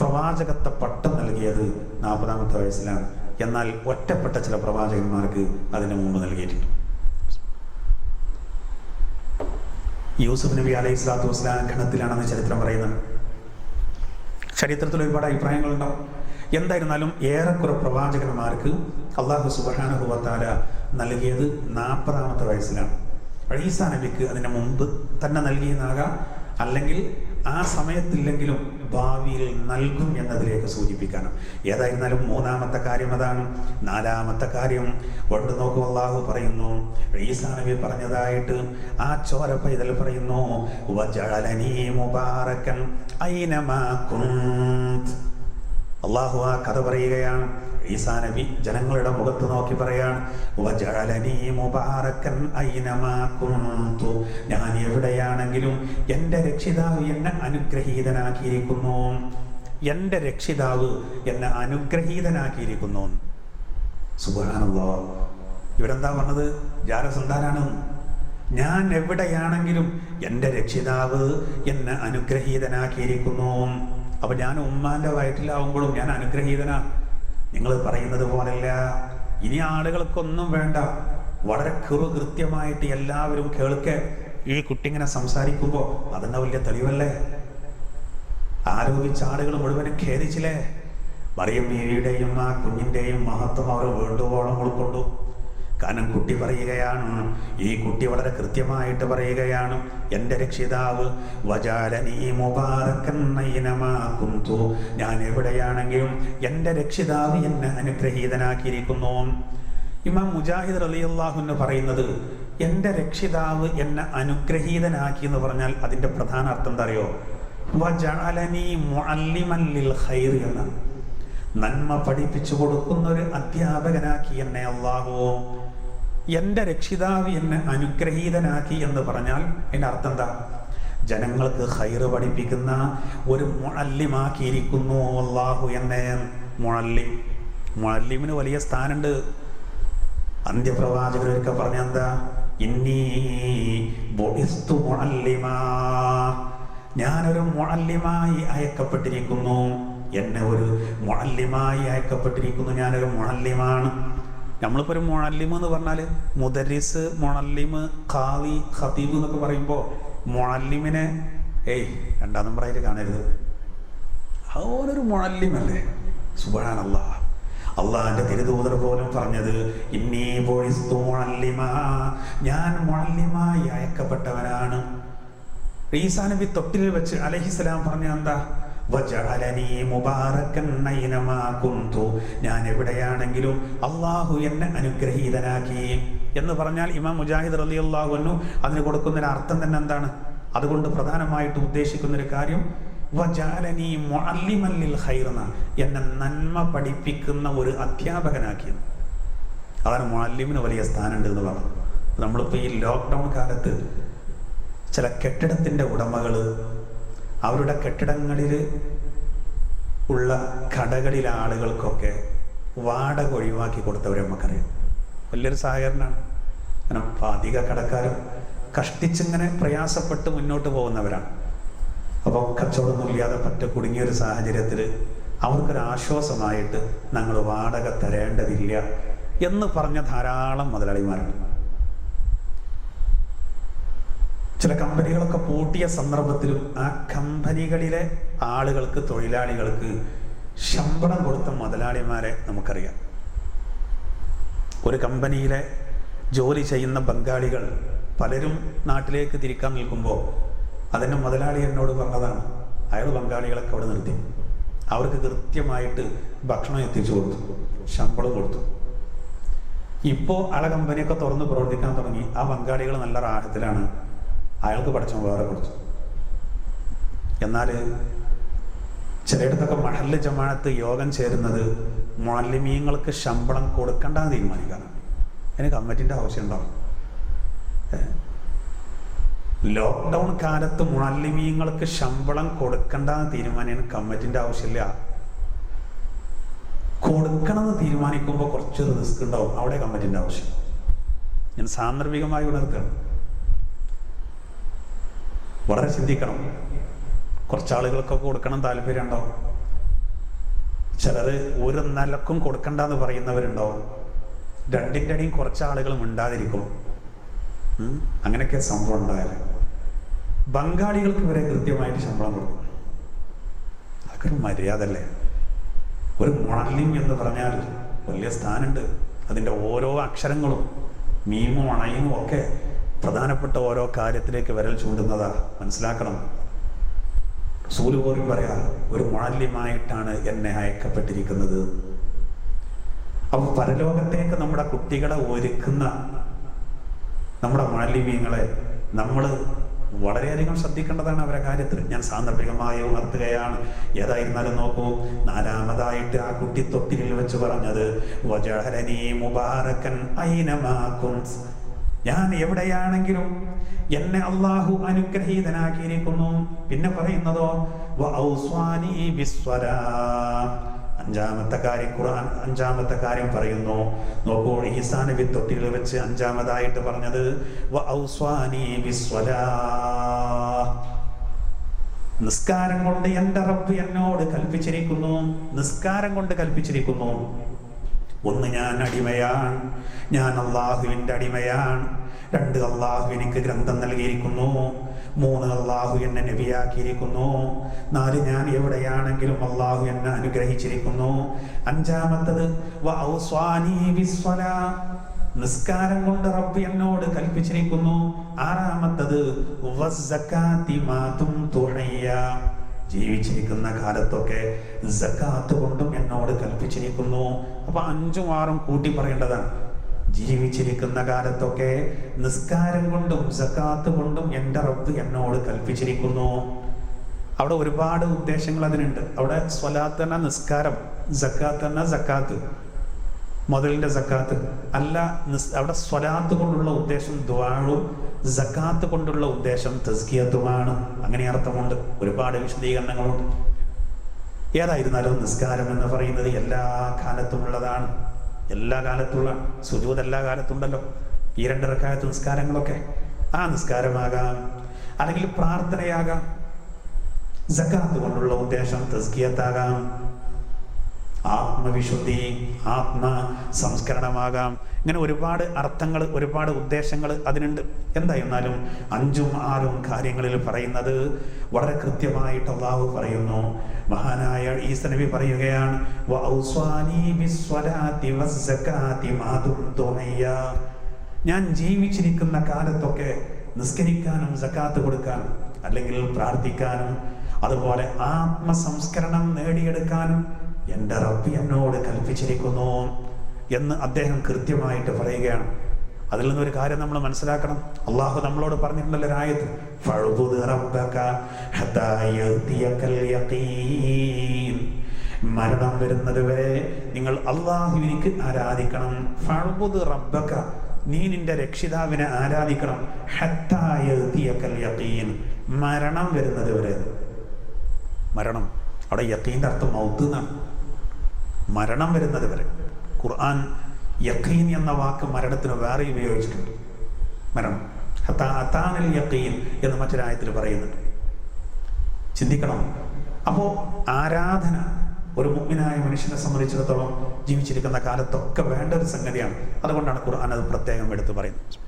പ്രവാചകത്വ പട്ടം നൽകിയത് 40ാമത്തെ വയസ്സിലാണ്. എന്നാൽ ഒറ്റപ്പെട്ട ചില പ്രവാചകന്മാർക്ക് അതിന് മുമ്പ് നൽകിയിട്ടുണ്ട്. യൂസുഫ് നബി അലൈഹി സ്വലാത്തു വസ്സലാം ഗണത്തിലാണെന്ന് ചരിത്രം പറയുന്നത്. ചരിത്രത്തിൽ ഒരുപാട് അഭിപ്രായങ്ങളുണ്ടാവും. എന്തായിരുന്നാലും ഏറെക്കുറെ പ്രവാചകന്മാർക്ക് അല്ലാഹു സുബ്ഹാനഹു വ തആല നൽകിയത് 40ാമത്തെ വയസ്സിലാണ്. ഈസാ നബിക്ക് അതിന് മുമ്പ് തന്നെ നൽകിയെന്നാകാം, അല്ലെങ്കിൽ ആ സമയത്തില്ലെങ്കിലും ഭാവിയിൽ നൽകും എന്നതിലേക്ക് സൂചിപ്പിക്കാനും. ഏതായിരുന്നാലും മൂന്നാമത്തെ കാര്യം അതാണ്. നാലാമത്തെ കാര്യം കൊണ്ട് നോക്കൂ, അല്ലാഹു പറയുന്നു, ഈസാ നബി പറഞ്ഞതായിട്ട് ആ ചോര പൈതൽ പറയുന്നു, വജഅലനീ മുബാറകൻ ഐനമാ കുന്ത്. അല്ലാഹു ആ കഥ പറയുകയാണ്. ഈസാ നബി ജനങ്ങളുടെ മുഖത്ത് നോക്കി പറയാണ്, വജഅലനീ മുബാറകൻ ഐനമാ കുന്തു, ഞാൻ എവിടെയാണെങ്കിലും എൻ്റെ രക്ഷിതാവ് എന്നെ അനുഗ്രഹീതനാക്കിയിരിക്കുന്നു. എൻ്റെ രക്ഷിതാവ് എന്നെ അനുഗ്രഹീതനാക്കിയിരിക്കുന്നു. സുബ്ഹാനല്ലാഹ്. ഇവരെന്താ പറഞ്ഞത്? ജാരസന്താനാണ്. ഞാൻ എവിടെയാണെങ്കിലും എൻ്റെ രക്ഷിതാവ് എന്നെ അനുഗ്രഹീതനാക്കിയിരിക്കുന്നു. അപ്പൊ ഞാൻ ഉമ്മാന്റെ വയറ്റിലാവുമ്പോഴും ഞാൻ അനുഗ്രഹീതനാ. നിങ്ങൾ പറയുന്നത് പോലല്ല. ഇനി ആളുകൾക്കൊന്നും വേണ്ട, വളരെ കൃത്യമായിട്ട് എല്ലാവരും കേൾക്കെ. ഈ കുട്ടി ഇങ്ങനെ സംസാരിക്കുമ്പോൾ അതെന്നെ വലിയ തെളിവല്ലേ? ആരോപിച്ച ആളുകൾ മുഴുവനും ഖേദിച്ചില്ലേ? മറിയം ബീവിയുടെയും ആ കുഞ്ഞിൻ്റെയും മഹത്വം അവർ വേണ്ടുവോളം ഉൾക്കൊണ്ടു. കാരണം കുട്ടി പറയുകയാണ്, ഈ കുട്ടി വളരെ കൃത്യമായിട്ട് പറയുകയാണ്, എൻ്റെ രക്ഷിതാവ് വജാലനീ മുബാറക്കൻ അയ്നമാ കുന്തു, ഞാൻ എവിടെയാണെങ്കിലും എൻ്റെ രക്ഷിതാവ് എന്നെ അനുഗ്രഹീതനാക്കിയിരിക്കുന്നു. ഇമാം മുജാഹിദ് റളിയല്ലാഹു അൻഹു പറയുന്നത്, എൻ്റെ രക്ഷിതാവ് എന്നെ അനുഗ്രഹീതനാക്കി എന്ന് പറഞ്ഞാൽ അതിൻ്റെ പ്രധാന അർത്ഥം എന്താ അറിയോ? വജഅലനീ മുഅല്ലിമൻ ലിൽ ഖൈർ എന്നാണ്. നന്മ പഠിപ്പിച്ചു കൊടുക്കുന്ന ഒരു അധ്യാപകനാക്കി എന്നെ അല്ലാഹു. എൻ്റെ രക്ഷിതാവ് എന്നെ അനുഗ്രഹീതനാക്കി എന്ന് പറഞ്ഞാൽ അതിൻ്റെ അർത്ഥം എന്താ? ജനങ്ങൾക്ക് ഖൈറ് പഠിപ്പിക്കുന്ന ഒരു മുഅല്ലിമാക്കിയിരിക്കുന്നു അല്ലാഹു എന്നെ. മുഅല്ലിമിന് വലിയ സ്ഥാനമുണ്ട്. അന്ത്യപ്രവാചകരൊക്കെ പറഞ്ഞ എന്താ? ഇന്നീ ബുഇസ്തു മുഅല്ലിമാ, ഞാനൊരു മുഅല്ലിമായി അയക്കപ്പെട്ടിരിക്കുന്നു. എന്നെ ഒരു മുഅല്ലിമായി അയക്കപ്പെട്ടിരിക്കുന്നു, ഞാനൊരു മുഅല്ലിമാണ്. നമ്മളിപ്പോൾ ഒരു മുഅല്ലിം എന്ന് പറഞ്ഞാൽ മുദരിസ്, മുഅല്ലിം, ഖാദി, ഖതീബ് എന്നൊക്കെ പറയുമ്പോൾ മുഅല്ലിമിനെ രണ്ടാം നമ്പറായിട്ട് കാണരുത്. അവനൊരു മുഅല്ലിമല്ലേ? സുബ്ഹാനല്ലാഹ്. അള്ളാഹിന്റെ തിരുദൂതർ പോലും പറഞ്ഞത് ഇന്നീ ബുഇസ്തു മുഅല്ലിമാ, ഞാൻ മുഅല്ലിമായി അയക്കപ്പെട്ടവനാണ്. ഈസാ നബി തൊട്ടിൽ വെച്ച് അലൈഹിസ്സലാം പറഞ്ഞ എന്താ? വജഅലനീ മുബാറക്കൻ അയ്നമാ കുന്തു, ഞാൻ എവിടെയാണെങ്കിലും അള്ളാഹു എന്നെ അനുഗ്രഹീതനാക്കി എന്ന് പറഞ്ഞാൽ ഇമാം മുജാഹിദ് റളിയല്ലാഹു അൻഹു അതിന് കൊടുക്കുന്നൊരു അർത്ഥം തന്നെ എന്താണ്? അതുകൊണ്ട് പ്രധാനമായിട്ട് ഉദ്ദേശിക്കുന്നൊരു കാര്യം വജഅലനീ മുഅല്ലിമൻ ലിൽ ഖൈർ, എന്നെ നന്മ പഠിപ്പിക്കുന്ന ഒരു അധ്യാപകനാക്കിയത്. അതാണ് മുഅല്ലിമിന് വലിയ സ്ഥാനമുണ്ട് എന്ന് പറഞ്ഞു. നമ്മളിപ്പോൾ ഈ ലോക്ക്ഡൗൺ കാലത്ത് ചില കെട്ടിടത്തിൻ്റെ ഉടമകൾ അവരുടെ കെട്ടിടങ്ങളിൽ ഉള്ള കടകളിലെ ആളുകൾക്കൊക്കെ വാടക ഒഴിവാക്കി കൊടുത്തവരെ നമുക്കറിയാം. വലിയൊരു സഹകരണമാണ്. കാരണം അധിക കടക്കാരും കഷ്ടിച്ചിങ്ങനെ പ്രയാസപ്പെട്ട് മുന്നോട്ട് പോകുന്നവരാണ്. അപ്പോൾ കച്ചവടമൊന്നും ഇല്ലാതെ പറ്റ കുടുങ്ങിയൊരു സാഹചര്യത്തിൽ അവർക്കൊരു ആശ്വാസമായിട്ട് ഞങ്ങൾ വാടക തരേണ്ടതില്ല എന്ന് പറഞ്ഞ ധാരാളം മുതലാളിമാരുണ്ട്. ചില കമ്പനികളൊക്കെ പൂട്ടിയ സന്ദർഭത്തിലും ആ കമ്പനികളിലെ ആളുകൾക്ക്, തൊഴിലാളികൾക്ക് ശമ്പളം കൊടുത്ത മുതലാളിമാരെ നമുക്കറിയാം. ഒരു കമ്പനിയിലെ ജോലി ചെയ്യുന്ന ബംഗാളികൾ പലരും നാട്ടിലേക്ക് തിരിക്കാൻ നിൽക്കുമ്പോൾ അതിൻ്റെ മുതലാളി എന്നോട് പറഞ്ഞതാണ്, അയാൾ ബംഗാളികളൊക്കെ അവിടെ നിർത്തി അവർക്ക് കൃത്യമായിട്ട് ഭക്ഷണം എത്തിച്ചു കൊടുത്തു, ശമ്പളം കൊടുത്തു. ഇപ്പോൾ അയാളെ കമ്പനിയൊക്കെ തുറന്ന് പ്രവർത്തിക്കാൻ തുടങ്ങി. ആ ബംഗാളികൾ നല്ല റാഹത്തിലാണ്. അയാൾക്ക് പഠിച്ചോ വേറെ കൊടുത്തു. എന്നാൽ ചിലയിടത്തൊക്കെ മഹല്ല് ജമാഅത്ത് യോഗം ചേരുന്നത് മുഅല്ലിമീങ്ങൾക്ക് ശമ്പളം കൊടുക്കണ്ടെന്ന് തീരുമാനിക്കാനാണ്. അതിന് കമ്മിറ്റിൻ്റെ ആവശ്യമുണ്ടാവും. ലോക്ക്ഡൗൺ കാലത്ത് മുഅല്ലിമീങ്ങൾക്ക് ശമ്പളം കൊടുക്കണ്ടെന്ന് തീരുമാനിക്കാൻ കമ്മിറ്റിൻ്റെ ആവശ്യമില്ല. കൊടുക്കണമെന്ന് തീരുമാനിക്കുമ്പോൾ കുറച്ച് റിസ്ക് ഉണ്ടാവും. അവിടെ കമ്മിറ്റിൻ്റെ ആവശ്യം. ഞാൻ സാന്ദർഭികമായി ഉണർത്തുകയാണ്. വളരെ ചിന്തിക്കണം. കുറച്ചാളുകൾക്കൊക്കെ കൊടുക്കണം താല്പര്യം ഉണ്ടാവും. ചിലർ ഒരു നിലക്കും കൊടുക്കണ്ടെന്ന് പറയുന്നവരുണ്ടാവും. രണ്ടിൻ്റെ അടിയും കുറച്ചാളുകൾ മിണ്ടാതിരിക്കും. അങ്ങനെയൊക്കെ സംഭവം ഉണ്ടായാൽ ബംഗാളികൾക്ക് വരെ കൃത്യമായിട്ട് ശമ്പളം കൊടുക്കും. അതൊക്കെ ഒരു മര്യാദ അല്ലേ? ഒരു മുഅല്ലിം എന്ന് പറഞ്ഞാൽ വലിയ സ്ഥാനമുണ്ട്. അതിൻ്റെ ഓരോ അക്ഷരങ്ങളും മീമും അണയും ഒക്കെ പ്രധാനപ്പെട്ട ഓരോ കാര്യത്തിലേക്ക് വിരൽ ചൂണ്ടുന്നതാ. മനസ്സിലാക്കണം. റസൂൽ പോലും പറയാ, ഒരു മുഅല്ലിമായിട്ടാണ് എന്നെ അയക്കപ്പെട്ടിരിക്കുന്നത്. അപ്പോൾ പരലോകത്തേക്ക് നമ്മുടെ കുട്ടികളെ ഒരുക്കുന്ന നമ്മുടെ മുഅല്ലിമീങ്ങളെ നമ്മൾ വളരെയധികം ശ്രദ്ധിക്കേണ്ടതാണ് അവരുടെ കാര്യത്തിൽ. ഞാൻ സാന്ദർഭികമായി ഉണർത്തുകയാണ്. ഏതായിരുന്നാലും നോക്കൂ, നാലാമതായിട്ട് ആ കുട്ടി തൊട്ടിലിൽ വെച്ച് പറഞ്ഞത് വജഅലനീ മുബാറക്കൻ അയ്നമാ കുന്ത്, ഞാൻ എവിടെയാണെങ്കിലും എന്നെ അള്ളാഹു അനുഗ്രഹീതനാക്കിയിരിക്കുന്നു. പിന്നെ പറയുന്നതോ വഔസ്വാനി ബിസ്സലാം, അഞ്ചാമത്തെ കാര്യം ഖുർആൻ അഞ്ചാമത്തെ കാര്യം പറയുന്നു. നോക്കൂ, ഈസാ നബി തൊട്ടിൽ വെച്ച് അഞ്ചാമതായിട്ട് പറഞ്ഞത് വഔസ്വാനി ബിസ്സലാം, നിസ്കാരം കൊണ്ട് എൻ്റെ റബ്ബ് എന്നോട് കൽപ്പിച്ചിരിക്കുന്നു. നിസ്കാരം കൊണ്ട് കൽപ്പിച്ചിരിക്കുന്നു. ഒന്ന്, ഞാൻ അടിമയാണ്, ഞാൻ അള്ളാഹുവിൻ്റെ അടിമയാണ്. 2 അള്ളാഹു എനിക്ക് ഗ്രന്ഥം നൽകിയിരിക്കുന്നു. 3 അള്ളാഹു എന്നെ നബിയാക്കിയിരിക്കുന്നു. 4 ഞാൻ എവിടെയാണെങ്കിലും അള്ളാഹു എന്നെ അനുഗ്രഹിച്ചിരിക്കുന്നു. 5-മത്തത് നിസ്കാരം കൊണ്ട് റബ്ബ് എന്നോട് കൽപ്പിച്ചിരിക്കുന്നു. 6-മത്തത് ജീവിച്ചിരിക്കുന്ന കാലത്തൊക്കെ സക്കാത്ത് കൊണ്ടും എന്നോട് കൽപ്പിച്ചിരിക്കുന്നു. അപ്പൊ 5ഉം 6ഉം കൂട്ടി പറയേണ്ടതാണ്. ജീവിച്ചിരിക്കുന്ന കാലത്തൊക്കെ നിസ്കാരം കൊണ്ടും സക്കാത്ത് കൊണ്ടും എൻ്റെ റബ്ബ് എന്നോട് കൽപ്പിച്ചിരിക്കുന്നു. അവിടെ ഒരുപാട് ഉദ്ദേശങ്ങൾ അതിനുണ്ട്. അവിടെ സ്വലാത്ത് എന്ന നിസ്കാരം, സക്കാത്ത് എന്ന സക്കാത്ത്, മുതലിൻ്റെ സക്കാത്ത് അല്ല. അവിടെ സ്വലാത്ത് കൊണ്ടുള്ള ഉദ്ദേശം ദുആഉം, സക്കാത്ത് കൊണ്ടുള്ള ഉദ്ദേശം തസ്കിയത്തുമാണ്. അങ്ങനെ അർത്ഥമുണ്ട്, ഒരുപാട് വിശദീകരണങ്ങളുണ്ട്. ഏതായിരുന്നാലും നിസ്കാരം എന്ന് പറയുന്നത് എല്ലാ കാലത്തും ഉള്ളതാണ്. എല്ലാ കാലത്തുള്ള സുജൂദ് എല്ലാ കാലത്തുണ്ടല്ലോ. ഈ 2 റക്അത്ത് നിസ്കാരങ്ങളൊക്കെ ആ നിസ്കാരമാകാം, അല്ലെങ്കിൽ പ്രാർത്ഥനയാകാം. സക്കാത്ത് കൊണ്ടുള്ള ഉദ്ദേശം തസ്കിയത്താകാം, ആത്മവിശുദ്ധി, ആത്മ സംസ്കരണമാകാം. ഇങ്ങനെ ഒരുപാട് അർത്ഥങ്ങൾ, ഒരുപാട് ഉദ്ദേശങ്ങൾ അതിനുണ്ട്. എന്തായിരുന്നാലും 5ഉം 6ഉം കാര്യങ്ങളിൽ പറയുന്നത് വളരെ കൃത്യമായിട്ട് അല്ലാഹു പറയുന്നു. മഹാനായ ഈസാ നബി പറയുകയാണ്, ഞാൻ ജീവിച്ചിരിക്കുന്ന കാലത്തൊക്കെ നിസ്കരിക്കാനും സക്കാത്ത് കൊടുക്കാനും, അല്ലെങ്കിൽ പ്രാർത്ഥിക്കാനും, അതുപോലെ ആത്മസംസ്കരണം നേടിയെടുക്കാനും എൻ്റെ റബ്ബ് എന്നോട് കൽപ്പിച്ചിരിക്കുന്നു എന്ന് അദ്ദേഹം കൃത്യമായിട്ട് പറയുകയാണ്. അതിൽ നിന്നൊരു കാര്യം നമ്മൾ മനസ്സിലാക്കണം. അള്ളാഹു നമ്മളോട് പറഞ്ഞിട്ടുണ്ടല്ലോ ഒരായത്ത്, മരണം വരുന്നത് വരെ നിങ്ങൾ അള്ളാഹുവിനിക്ക് ആരാധിക്കണം. ഫഅ്ബുദ് റബ്ബക, നീ നിന്റെ രക്ഷിതാവിനെ ആരാധിക്കണം. ഹത്താ യഅ്തിയകൽ യഖീൻ, മരണം വരുന്നത് വരെ. മരണം അവിടെ യഖീൻ്റെ അർത്ഥം മൗത്ത് എന്നാണ്. മരണം വരുന്നത് വരെ. ഖുർആൻ യഖീൻ എന്ന വാക്ക് മരണത്തിന് വേറെ ഉപയോഗിച്ചിട്ടുണ്ട്. മരണം അതാനൽ യഖീൻ എന്ന് മറ്റൊരായത്തിൽ പറയുന്നുണ്ട്. ചിന്തിക്കണം. അപ്പോൾ ആരാധന ഒരു മുഅ്മിനായ മനുഷ്യനെ സംബന്ധിച്ചിടത്തോളം ജീവിച്ചിരിക്കുന്ന കാലത്തൊക്കെ വേണ്ട ഒരു സംഗതിയാണ്. അതുകൊണ്ടാണ് ഖുർആൻ അത് പ്രത്യേകം എടുത്ത് പറയുന്നത്.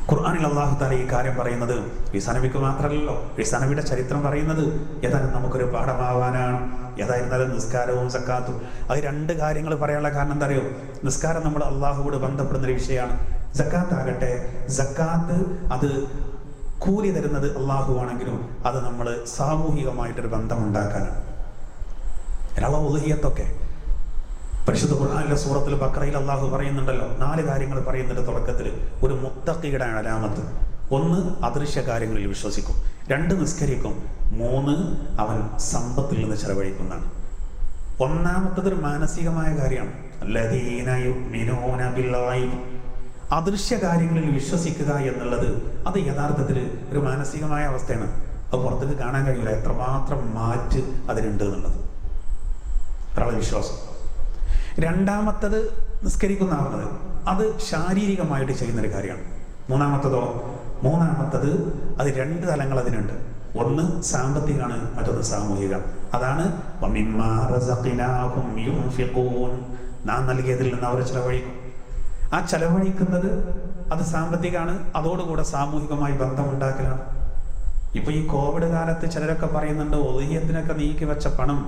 ഖുർആനിൽ അല്ലാഹു തആല ഈ കാര്യം പറയുന്നത് ഈസാ നബിക്ക് മാത്രമല്ലല്ലോ. ഈസാ നബിയുടെ ചരിത്രം പറയുന്നത് ഏതായാലും നമുക്കൊരു പാഠമാവാനാണ്. ഏതായിരുന്നാലും നിസ്കാരവും സക്കാത്തും, അത് 2 കാര്യങ്ങൾ പറയാനുള്ള കാരണം എന്താ അറിയോ? നിസ്കാരം നമ്മൾ അള്ളാഹുവോട് ബന്ധപ്പെടുന്നൊരു വിഷയമാണ്. സക്കാത്ത് ആകട്ടെ, സക്കാത്ത് അത് കൂലി തരുന്നത് അള്ളാഹു ആണെങ്കിലും അത് നമ്മൾ സാമൂഹികമായിട്ടൊരു ബന്ധം ഉണ്ടാക്കാനാണ്. ഉളുഹിയ്യത്തൊക്കെ പരിശുദ്ധ ഖുർആനിലെ സൂറത്തുൽ ബഖറയിൽ അള്ളാഹു പറയുന്നുണ്ടല്ലോ, 4 കാര്യങ്ങൾ പറയുന്നുണ്ട് തുടക്കത്തിൽ. ഒരു മുത്തഖിയുടെ അലാമത്ത്. 1 അദൃശ്യ കാര്യങ്ങളിൽ വിശ്വസിക്കും, 2 നിസ്കരിക്കും, 3 അവൻ സമ്പത്തിൽ നിന്ന് ചെലവഴിക്കുന്നതാണ്. 1-മത്തത് ഒരു മാനസികമായ കാര്യമാണ്. അല്ലദീന യുഅ്മിനൂന ബിൽ ഗൈബ്, അദൃശ്യ കാര്യങ്ങളിൽ വിശ്വസിക്കുക എന്നുള്ളത് അത് യഥാർത്ഥത്തിൽ ഒരു മാനസികമായ അവസ്ഥയാണ്. അത് പുറത്തേക്ക് കാണാൻ കഴിയില്ല എത്രമാത്രം മാറ്റ് അതിനുണ്ട് എന്നുള്ളത് ഒരാളുടെ വിശ്വാസം. 2-മത്തത് നിസ്കരിക്കുന്നതാവുന്നത് അത് ശാരീരികമായിട്ട് ചെയ്യുന്നൊരു കാര്യമാണ്. 3-മത്തത് അത് 2 തലങ്ങൾ അതിനുണ്ട്. 1 സാമ്പത്തികമാണ്, മറ്റൊന്ന് സാമൂഹിക. അതാണ് നാം നൽകിയതിൽ നിന്ന് അവർ ചെലവഴിക്കും. ആ ചെലവഴിക്കുന്നത് അത് സാമ്പത്തികമാണ്, അതോടുകൂടെ സാമൂഹികമായി ബന്ധമുണ്ടാക്കലാണ്. ഇപ്പൊ ഈ കോവിഡ് കാലത്ത് ചിലരൊക്കെ പറയുന്നുണ്ട് ഉളുഹിയ്യത്തിനൊക്കെ നീക്കി വെച്ച പണം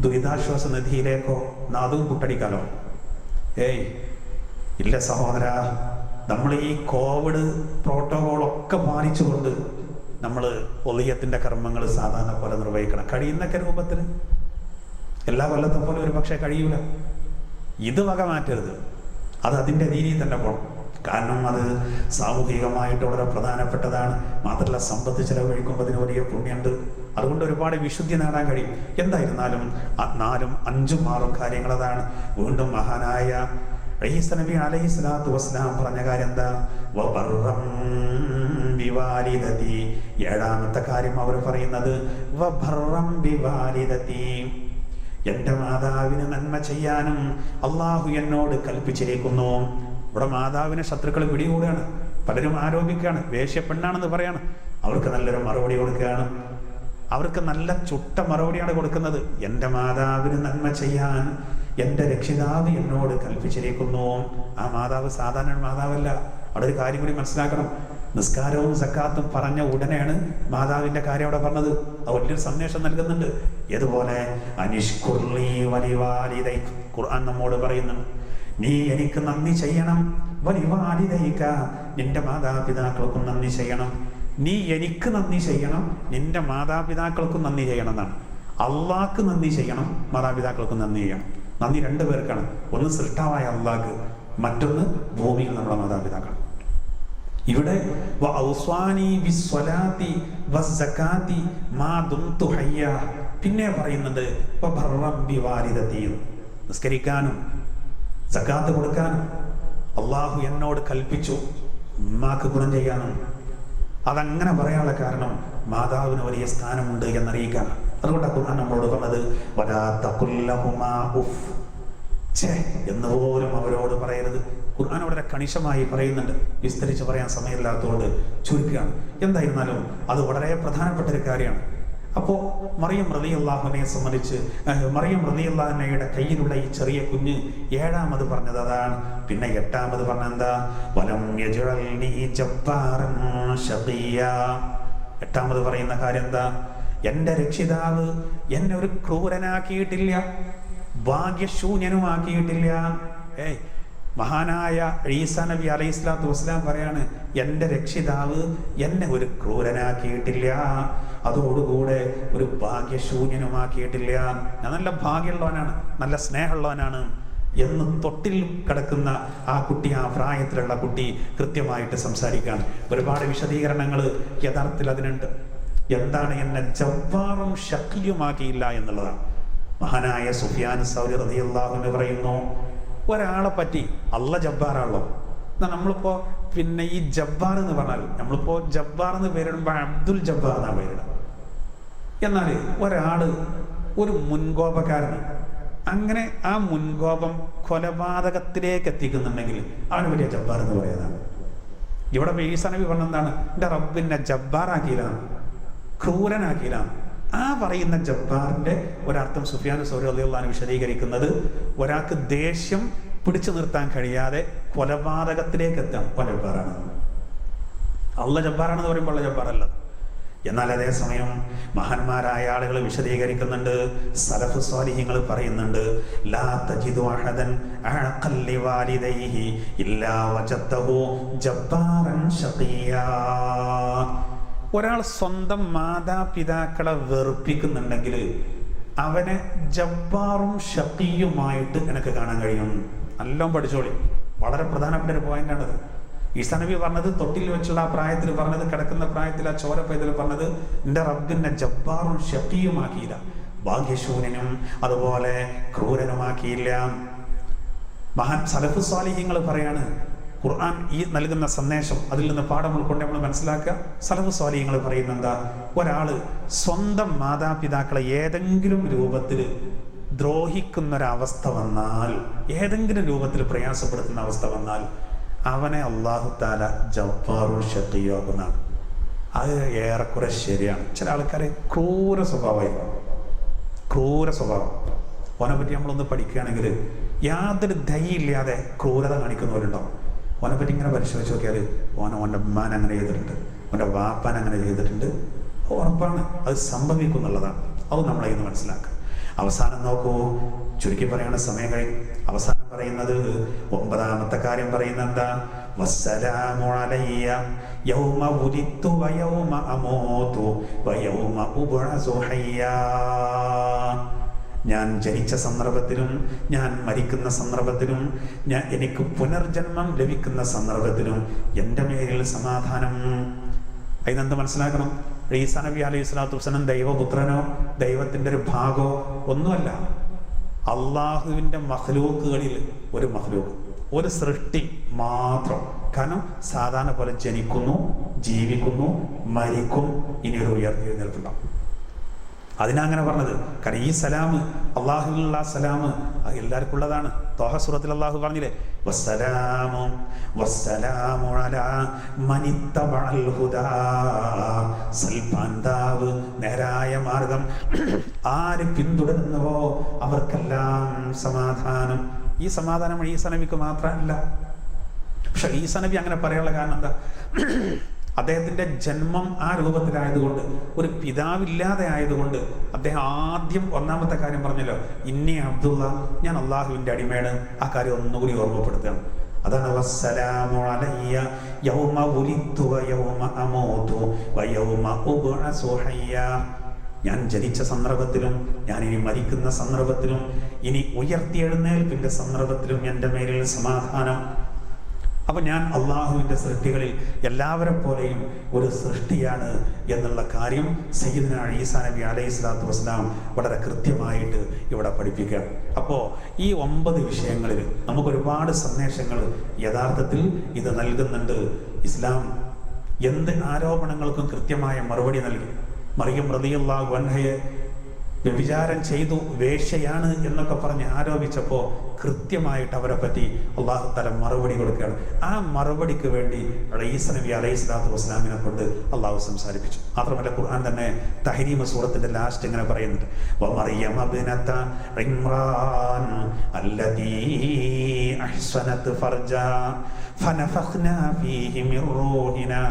ദുരിതാശ്വാസ നിധിയിലേക്കോ അതും കുട്ടടിക്കാലോ. ഏയ് ഇല്ല സഹോദര, നമ്മൾ ഈ കോവിഡ് പ്രോട്ടോകോളൊക്കെ പാലിച്ചുകൊണ്ട് നമ്മൾ ഉളുഹിയ്യത്തിൻ്റെ കർമ്മങ്ങൾ സാധാരണ പോലെ നിർവഹിക്കണം. കഴിയുന്നൊക്കെ രൂപത്തിൽ, എല്ലാ കൊല്ലത്തെ പോലെ ഒരു പക്ഷേ കഴിയൂല. ഇത് വക മാറ്റരുത്, അത് അതിൻ്റെ രീതിയിൽ തന്നെ പോകണം. കാരണം അത് സാമൂഹികമായിട്ട് വളരെ പ്രധാനപ്പെട്ടതാണ്. മാത്രമല്ല സമ്പത്ത് ചെലവഴിക്കുമ്പോൾ അതിന് വലിയ പുണ്യമുണ്ട്. അതുകൊണ്ട് ഒരുപാട് വിശുദ്ധി നേടാൻ കഴിയും. എന്തായിരുന്നാലും 4ഉം 5ഉം 6ഉം കാര്യങ്ങൾ അതാണ്. വീണ്ടും മഹാനായ ഈസാ നബി അലൈഹിസ്സലാത്തു വസ്സലാം പറഞ്ഞ കാര്യം എന്താ? വബർറം ബിവാലിദതി. 7-മത്തെ കാര്യം അവർ പറയുന്നത് വബർറം ബിവാലിദതി, എൻ്റെ മാതാവിന് നന്മ ചെയ്യാനും അള്ളാഹു എന്നോട് കൽപ്പിച്ചിരിക്കുന്നു. ഇവിടെ മാതാവിനെ ശത്രുക്കൾ പിടികൂടുകയാണ്. പലരും ആരോപിക്കുകയാണ് വേശ്യപ്പെണ്ണാണെന്ന് പറയാണ്. അവർക്ക് നല്ലൊരു മറുപടി കൊടുക്കുകയാണ്. അവർക്ക് നല്ല ചുട്ട മറുപടിയാണ് കൊടുക്കുന്നത്. എൻ്റെ മാതാവിന് നന്മ ചെയ്യാൻ എൻ്റെ രക്ഷിതാവ് എന്നോട് കൽപ്പിച്ചിരിക്കുന്നു. ആ മാതാവ് സാധാരണ മാതാവല്ല. അവിടെ ഒരു കാര്യം കൂടി മനസ്സിലാക്കണം. നിസ്കാരവും സക്കാത്തും പറഞ്ഞ ഉടനെയാണ് മാതാവിന്റെ കാര്യം അവിടെ പറഞ്ഞത്. അത് വലിയൊരു സന്ദേശം നൽകുന്നുണ്ട്. ഇതുപോലെ അനിഷ്കുർലി വലിവാലിദൈ, ഖുർആൻ നമ്മോട് പറയുന്നുണ്ട്, നീ എനിക്ക് നന്ദി ചെയ്യണം. വലിവാലിദൈക, നിന്റെ മാതാപിതാക്കൾക്കും നന്ദി ചെയ്യണം. നീ എനിക്ക് നന്ദി ചെയ്യണം, നിന്റെ മാതാപിതാക്കൾക്കും നന്ദി ചെയ്യണം എന്നാണ്. അള്ളാഹ്ക്ക് നന്ദി ചെയ്യണം, മാതാപിതാക്കൾക്കും നന്ദി ചെയ്യണം. നന്ദി രണ്ടു പേർക്കാണ്. ഒന്ന് സൃഷ്ടാവായ അള്ളാഹ്ക്ക്, മറ്റൊന്ന് ഭൂമിയിൽ നമ്മുടെ മാതാപിതാക്കൾ. ഇവിടെ പിന്നെ പറയുന്നത് നിസ്കരിക്കാനും സക്കാത്ത് കൊടുക്കാനും അള്ളാഹു എന്നോട് കൽപ്പിച്ചു, ഉമ്മാക്ക് ഗുണം ചെയ്യാനും. അതങ്ങനെ പറയാനുള്ള കാരണം മാതാവിന് വലിയ സ്ഥാനമുണ്ട് എന്നറിയിക്കാനാണ്. അതുകൊണ്ടാണ് ഖുർആൻ നമ്മളോട് പറഞ്ഞത് വലാ തഖുല്ലഹുമാ ഉഫ്, ഛേ എന്ന് പോലും അവരോട് പറയരുത്. ഖുർആൻ വളരെ കണിശമായി പറയുന്നുണ്ട്. വിസ്തരിച്ച് പറയാൻ സമയമില്ലാത്തതുകൊണ്ട് ചുരുക്കുകയാണ്. എന്തായിരുന്നാലും അത് വളരെ പ്രധാനപ്പെട്ട ഒരു കാര്യമാണ്. അപ്പോൾ മറിയം റളിയല്ലാഹുവിനെ സംബന്ധിച്ച്, മറിയം റളിയല്ലാഹുവിന്റെ കയ്യിലുള്ള ഈ ചെറിയ കുഞ്ഞ് 7ാമത് പറഞ്ഞത് അതാണ്. പിന്നെ 8ാമത് പറഞ്ഞ എന്താ, വലം യജ്അൽനി ജബ്ബാറൻ ശഖിയ്യാ. 8ാമത് പറയുന്ന കാര്യം എന്താ, എൻ്റെ രക്ഷിതാവ് എന്നെ ഒരു ക്രൂരനാക്കിയിട്ടില്ല, ഭാഗ്യശൂന്യനുമാക്കിയിട്ടില്ല. മഹാനായ ഈസാ നബി അലൈഹി സ്വലാത്തു വസ്സലാം പറയാണ്, എൻ്റെ രക്ഷിതാവ് എന്നെ ഒരു ക്രൂരനാക്കിയിട്ടില്ല, അതോടുകൂടെ ഒരു ഭാഗ്യശൂന്യനുമാക്കിയിട്ടില്ല. ഞാൻ നല്ല ഭാഗ്യമുള്ളവനാണ്, നല്ല സ്നേഹമുള്ളവനാണ് എന്ന് തൊട്ടിൽ കിടക്കുന്ന ആ കുട്ടി, ആ പ്രായത്തിലുള്ള കുട്ടി കൃത്യമായിട്ട് സംസാരിക്കുകയാണ്. ഒരുപാട് വിശദീകരണങ്ങൾ യഥാർത്ഥത്തിൽ അതിനുണ്ട്. എന്താണ് എന്നെ ജബ്ബാറും ശഖിയുമാക്കിയില്ല എന്നുള്ളതാണ്. മഹാനായ സുഫിയാൻ സൗരി റളിയല്ലാഹു അൻഹു പറയുന്നു, ഒരാളെ പറ്റി അല്ല ജബ്ബാറാണല്ലോ. എന്നാൽ നമ്മളിപ്പോൾ പിന്നെ ഈ ജബ്ബാർ എന്ന് പറഞ്ഞാൽ, നമ്മളിപ്പോൾ ജബ്ബാർ എന്ന് പേരിടുമ്പോൾ അബ്ദുൽ ജബ്ബാർ എന്നാണ് പേരിടുക. എന്നാൽ ഒരാൾ ഒരു മുൻകോപക്കാരന്, അങ്ങനെ ആ മുൻകോപം കൊലപാതകത്തിലേക്ക് എത്തിക്കുന്നുണ്ടെങ്കിൽ അവന് വലിയ ജബ്ബാർ എന്ന് പറയുന്നതാണ്. ഇവിടെ ഈസാ നബി പറഞ്ഞെന്താണ്, എൻ്റെ റബ്ബിനെ ജബ്ബാറാക്കിയില്ലാണ്, ക്രൂരനാക്കിയില്ലാണ്. ആ പറയുന്ന ജബ്ബാറിന്റെ ഒരർത്ഥം സുഫിയാൻ സൗരി റളിയല്ലാഹു അൻഹു വിശദീകരിക്കുന്നത്, ഒരാൾക്ക് ദേഷ്യം പിടിച്ചു നിർത്താൻ കഴിയാതെ കൊലപാതകത്തിലേക്ക് എത്താൻ ജബ്ബാറാണ്. അള്ള ജബ്ബാറാണെന്ന് പറയുമ്പോൾ അള്ള ജബ്ബാറല്ല. എന്നാൽ അതേസമയം മഹാന്മാരായ ആളുകൾ വിശദീകരിക്കുന്നുണ്ട്, സലഫ് സ്വാലിഹീങ്ങൾ പറയുന്നുണ്ട്, ലാ തജിദു അഹദൻ അഅഖൽ ലിവാലിദൈഹി ഇല്ലാ വജദഹു ജബ്ബാറൻ ശഖിയ്യാ. ഒരാൾ സ്വന്തം മാതാപിതാക്കളെ വെറുപ്പിക്കുന്നുണ്ടെങ്കിൽ അവനെ ജബ്ബാറും ഷഖിയുമായിട്ട് എനിക്ക് കാണാൻ കഴിയും. നല്ലോണം പഠിച്ചോളി, വളരെ പ്രധാനപ്പെട്ട ഒരു പോയിന്റാണത്. ഈസാ നബി പറഞ്ഞത് തൊട്ടിൽ വെച്ചുള്ള ആ പ്രായത്തിൽ പറഞ്ഞത്, കിടക്കുന്ന പ്രായത്തിൽ ആ ചോര പൈതൽ പറഞ്ഞത്, എൻ്റെ റബ്ബിനെ ജബ്ബാറും ഷഖിയുമാക്കിയില്ല, ഭാഗ്യശൂന്യനും അതുപോലെ ക്രൂരനുമാക്കിയില്ല. മഹാൻ സലഫ് സ്വാലിഹീങ്ങൾ പറയാണ്, ഖുർആൻ ഈ നൽകുന്ന സന്ദേശം, അതിൽ നിന്ന് പാഠം ഉൾക്കൊണ്ട് നമ്മൾ മനസ്സിലാക്കുക. സലഫ് സ്വാലിഹീങ്ങൾ പറയുന്ന എന്താ, ഒരാൾ സ്വന്തം മാതാപിതാക്കളെ ഏതെങ്കിലും രൂപത്തിൽ ദ്രോഹിക്കുന്നൊരവസ്ഥ വന്നാൽ, ഏതെങ്കിലും രൂപത്തിൽ പ്രയാസപ്പെടുത്തുന്ന അവസ്ഥ വന്നാൽ അവനെ അല്ലാഹു തആല ജബ്ബാറുൻ ശഖിയാകുന്നതാണ്. അത് ഏറെക്കുറെ ശരിയാണ്. ചില ആൾക്കാരെ ക്രൂര സ്വഭാവമായിരിക്കും, ക്രൂര സ്വഭാവം. ഓനെ പറ്റി നമ്മളൊന്ന് പഠിക്കുകയാണെങ്കിൽ യാതൊരു ദയയില്ലാതെ ക്രൂരത കാണിക്കുന്നവരുണ്ടാവും. ഓനെ പറ്റി ഇങ്ങനെ പരിശോധിച്ച് നോക്കിയാൽ ഓൻ്റെ ഉമ്മാൻ അങ്ങനെ ചെയ്തിട്ടുണ്ട്, ഓൻ്റെ വാപ്പാൻ അങ്ങനെ ചെയ്തിട്ടുണ്ട്. ഉറപ്പാണ് അത് സംഭവിക്കും എന്നുള്ളതാണ്. അത് നമ്മളെ ഇന്ന് മനസ്സിലാക്കുക. അവസാനം നോക്കൂ, ചുരുക്കി പറയണ സമയം കഴിഞ്ഞു. അവസാനം പറയുന്നത് 9ാമത്തെ കാര്യം പറയുന്നത് എന്താ, വസ്സലാമു അലയ്യ യൗമ വുലിദ്തു വയൗമ അമൂതു വയൗമ ഉബ്അസു ഹയ്യാ. ഞാൻ ജനിച്ച സന്ദർഭത്തിലും ഞാൻ മരിക്കുന്ന സന്ദർഭത്തിലും എനിക്ക് പുനർജന്മം ലഭിക്കുന്ന സന്ദർഭത്തിലും എൻ്റെ മേലിൽ സമാധാനം. അതിനെന്ത് മനസ്സിലാക്കണം, ഈസാ നബി അലൈഹി സ്വലാത്തു വസ്സലാം ദൈവപുത്രനോ ദൈവത്തിൻ്റെ ഒരു ഭാഗോ ഒന്നുമല്ല. അള്ളാഹുവിൻ്റെ മഖ്ലൂക്കുകളിൽ ഒരു മഖ്ലൂക്ക്, ഒരു സൃഷ്ടി മാത്രം. കാരണം സാധാരണ പോലെ ജനിക്കുന്നു, ജീവിക്കുന്നു, മരിക്കും, ഇനി ഒരു ഉയർത്തെഴുന്നേൽപ്പുണ്ടാവും. അതിനങ്ങനെ പറഞ്ഞത്. കാരണം ഈ സലാം, അള്ളാഹുവിനുള്ള സലാം അത് എല്ലാവർക്കും ഉള്ളതാണ്. ത്വാഹ സൂറത്തിൽ അള്ളാഹു പറഞ്ഞില്ലേ, വസ്സലാമു വസ്സലാമു അലാ മനിത്തബഅൽ ഹുദാ, സൽപാന്താവ് നേരായ മാർഗം ആര് പിന്തുടരുന്നുവോ അവർക്കെല്ലാം സമാധാനം. ഈ സമാധാനം ഈസാ നബിക്ക് മാത്രമല്ല. പക്ഷെ ഈസാ നബി അങ്ങനെ പറയാനുള്ള കാരണം എന്താ? അദ്ദേഹത്തിൻ്റെ ജന്മം ആ രൂപത്തിലായതുകൊണ്ട്, ഒരു പിതാവില്ലാതെ ആയതുകൊണ്ട് അദ്ദേഹം ആദ്യം ഒന്നാമത്തെ കാര്യം പറഞ്ഞല്ലോ, ഇന്നി അബ്ദുള്ള, ഞാൻ അള്ളാഹുവിൻ്റെ അടിമയാണ്. ആ കാര്യം ഒന്നുകൂടി ഓർമ്മപ്പെടുത്തുകയാണ്. അതാണ് വസ്സലാമു അലയ്യ യൗമ വുലിദ്തു വയൗമ അമൂതു വയൗമ ഉബ്അസു ഹയ്യ. ഞാൻ ജനിച്ച സന്ദർഭത്തിലും ഞാൻ ഇനി മരിക്കുന്ന സന്ദർഭത്തിലും ഇനി ഉയർത്തിയെഴുന്നേൽപ്പിൻ്റെ സന്ദർഭത്തിലും എൻ്റെ മേലിൽ സമാധാനം. അപ്പം ഞാൻ അള്ളാഹുവിൻ്റെ സൃഷ്ടികളിൽ എല്ലാവരെ പോലെയും ഒരു സൃഷ്ടിയാണ് എന്നുള്ള കാര്യം സയ്യിദ്നാ ഈസാ നബി അലൈഹി സ്വലാത്തു വസ്സലാം വളരെ കൃത്യമായിട്ട് ഇവിടെ പഠിപ്പിക്കുക. അപ്പോൾ ഈ 9 വിഷയങ്ങളിൽ നമുക്കൊരുപാട് സന്ദേശങ്ങൾ യഥാർത്ഥത്തിൽ ഇത് നൽകുന്നുണ്ട്. ഇസ്ലാം എന്ത് ആരോപണങ്ങൾക്കും കൃത്യമായ മറുപടി നൽകി. മറിയം റളിയല്ലാഹു അൻഹയെ വ്യഭിചാരം ചെയ്തു, വേശ്യയാണ് എന്നൊക്കെ പറഞ്ഞ് ആരോപിച്ചപ്പോൾ കൃത്യമായിട്ട് അവരെ പറ്റി അള്ളാഹു തആല മറുപടി കൊടുക്കുകയാണ്. ആ മറുപടിക്ക് വേണ്ടി ഈസാ നബി അലൈഹി സ്വലാത്തു വസ്സലാമിനെ കൊണ്ട് അള്ളാഹു സംസാരിപ്പിച്ചു. മാത്രമല്ല ഖുർആൻ തന്നെ തഹരീം സൂറത്തിന്റെ ലാസ്റ്റ് ഇങ്ങനെ പറയുന്നുണ്ട്, വമറിയം ഇബ്നത ഇമ്രാൻ അല്ലതീ അഹ്സനത് ഫർജാ ഫനഫഖ്നാ ഫീഹി മിർ റൂഹിനാ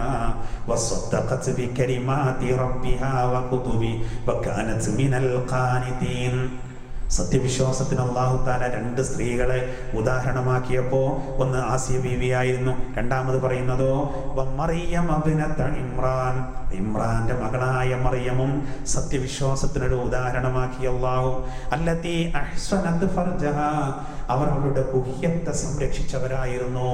വസദ്ദഖത് ബികലിമാതി റബ്ബിഹാ വകുതുബി വകാനത് മിനൽ ഖാനിതീൻ. സത്യവിശ്വാസത്തിന് അല്ലാഹു തആല 2 സ്ത്രീകളെ ഉദാഹരണമാക്കിയപ്പോൾ ഒന്ന് ആസിയ ബീവിയായിരുന്നു, രണ്ടാമത് പറയുന്നതോ മറിയം ഇബ്നത ഇമ്രാൻ, ഇമ്രാന്റെ മകളായ മറിയമും സത്യവിശ്വാസത്തിനൊരു ഉദാഹരണമാക്കി അല്ലാഹു. അല്ലതീ അഹ്സനത് ഫർജഹാ, അവർ അവരുടെ ഗുഹ്യത്തെ സംരക്ഷിച്ചവരായിരുന്നു.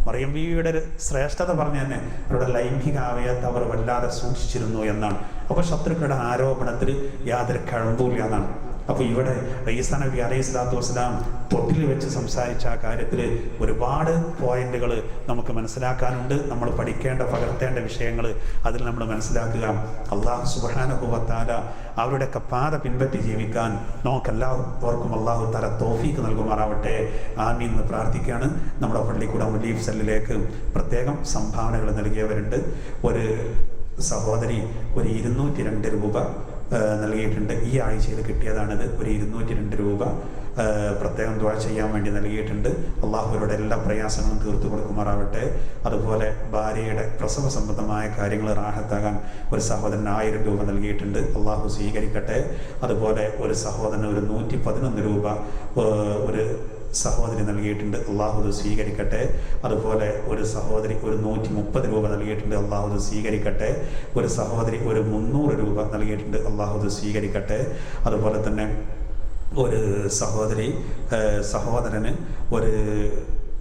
മറിയം ബീവിയുടെ ഒരു ശ്രേഷ്ഠത പറഞ്ഞു തന്നെ അവരുടെ ലൈംഗിക അവയവത്തെ അവർ വല്ലാതെ സൂക്ഷിച്ചിരുന്നു എന്നാണ്. അപ്പോൾ ശത്രുക്കളുടെ ആരോപണത്തിൽ യാതൊരു കഴമ്പൂല്ല എന്നാണ്. അപ്പോൾ ഇവിടെ ഈസാ നബി അലൈഹി സ്വലാത്തു വസ്സലാം തൊട്ടിൽ വെച്ച് സംസാരിച്ച ആ കാര്യത്തിൽ ഒരുപാട് പോയിന്റുകൾ നമുക്ക് മനസ്സിലാക്കാനുണ്ട്. നമ്മൾ പഠിക്കേണ്ട, പകർത്തേണ്ട വിഷയങ്ങൾ അതിൽ നമ്മൾ മനസ്സിലാക്കുക. അള്ളാഹു സുബ്ഹാനഹു വ തആല അവരുടെയൊക്കെ പാത പിൻപറ്റി ജീവിക്കാൻ നമുക്കെല്ലാവർക്കും അള്ളാഹു തആല തൗഫീഖ് നൽകുമാറാവട്ടെ. ആമീൻ എന്ന് പ്രാർത്ഥിക്കുകയാണ്. നമ്മുടെ പള്ളിക്കൂടം ലീഫ് സെല്ലിലേക്ക് പ്രത്യേകം സംഭാവനകൾ നൽകിയവരുണ്ട്. ഒരു സഹോദരി ഒരു 202 രൂപ നൽകിയിട്ടുണ്ട്. ഈ ആഴ്ചയിൽ കിട്ടിയതാണിത്. ഒരു 202 രൂപ പ്രത്യേകം ദുആ ചെയ്യാൻ വേണ്ടി നൽകിയിട്ടുണ്ട്. അള്ളാഹുവരുടെ എല്ലാ പ്രയാസങ്ങളും തീർത്തു കൊടുക്കുമാറാവട്ടെ. അതുപോലെ ഭാര്യയുടെ പ്രസവ സംബന്ധമായ കാര്യങ്ങൾ റാഹത്താകാൻ ഒരു സഹോദരൻ 1000 രൂപ നൽകിയിട്ടുണ്ട്. അള്ളാഹു സ്വീകരിക്കട്ടെ. അതുപോലെ ഒരു സഹോദരന് ഒരു 111 രൂപ ഒരു സഹോദരി നൽകിയിട്ടുണ്ട്. അള്ളാഹു സ്വീകരിക്കട്ടെ. അതുപോലെ ഒരു സഹോദരി ഒരു 130 രൂപ നൽകിയിട്ടുണ്ട്. അള്ളാഹു സ്വീകരിക്കട്ടെ. ഒരു സഹോദരി ഒരു 300 രൂപ നൽകിയിട്ടുണ്ട്. അള്ളാഹു സ്വീകരിക്കട്ടെ. അതുപോലെ തന്നെ ഒരു സഹോദരന് ഒരു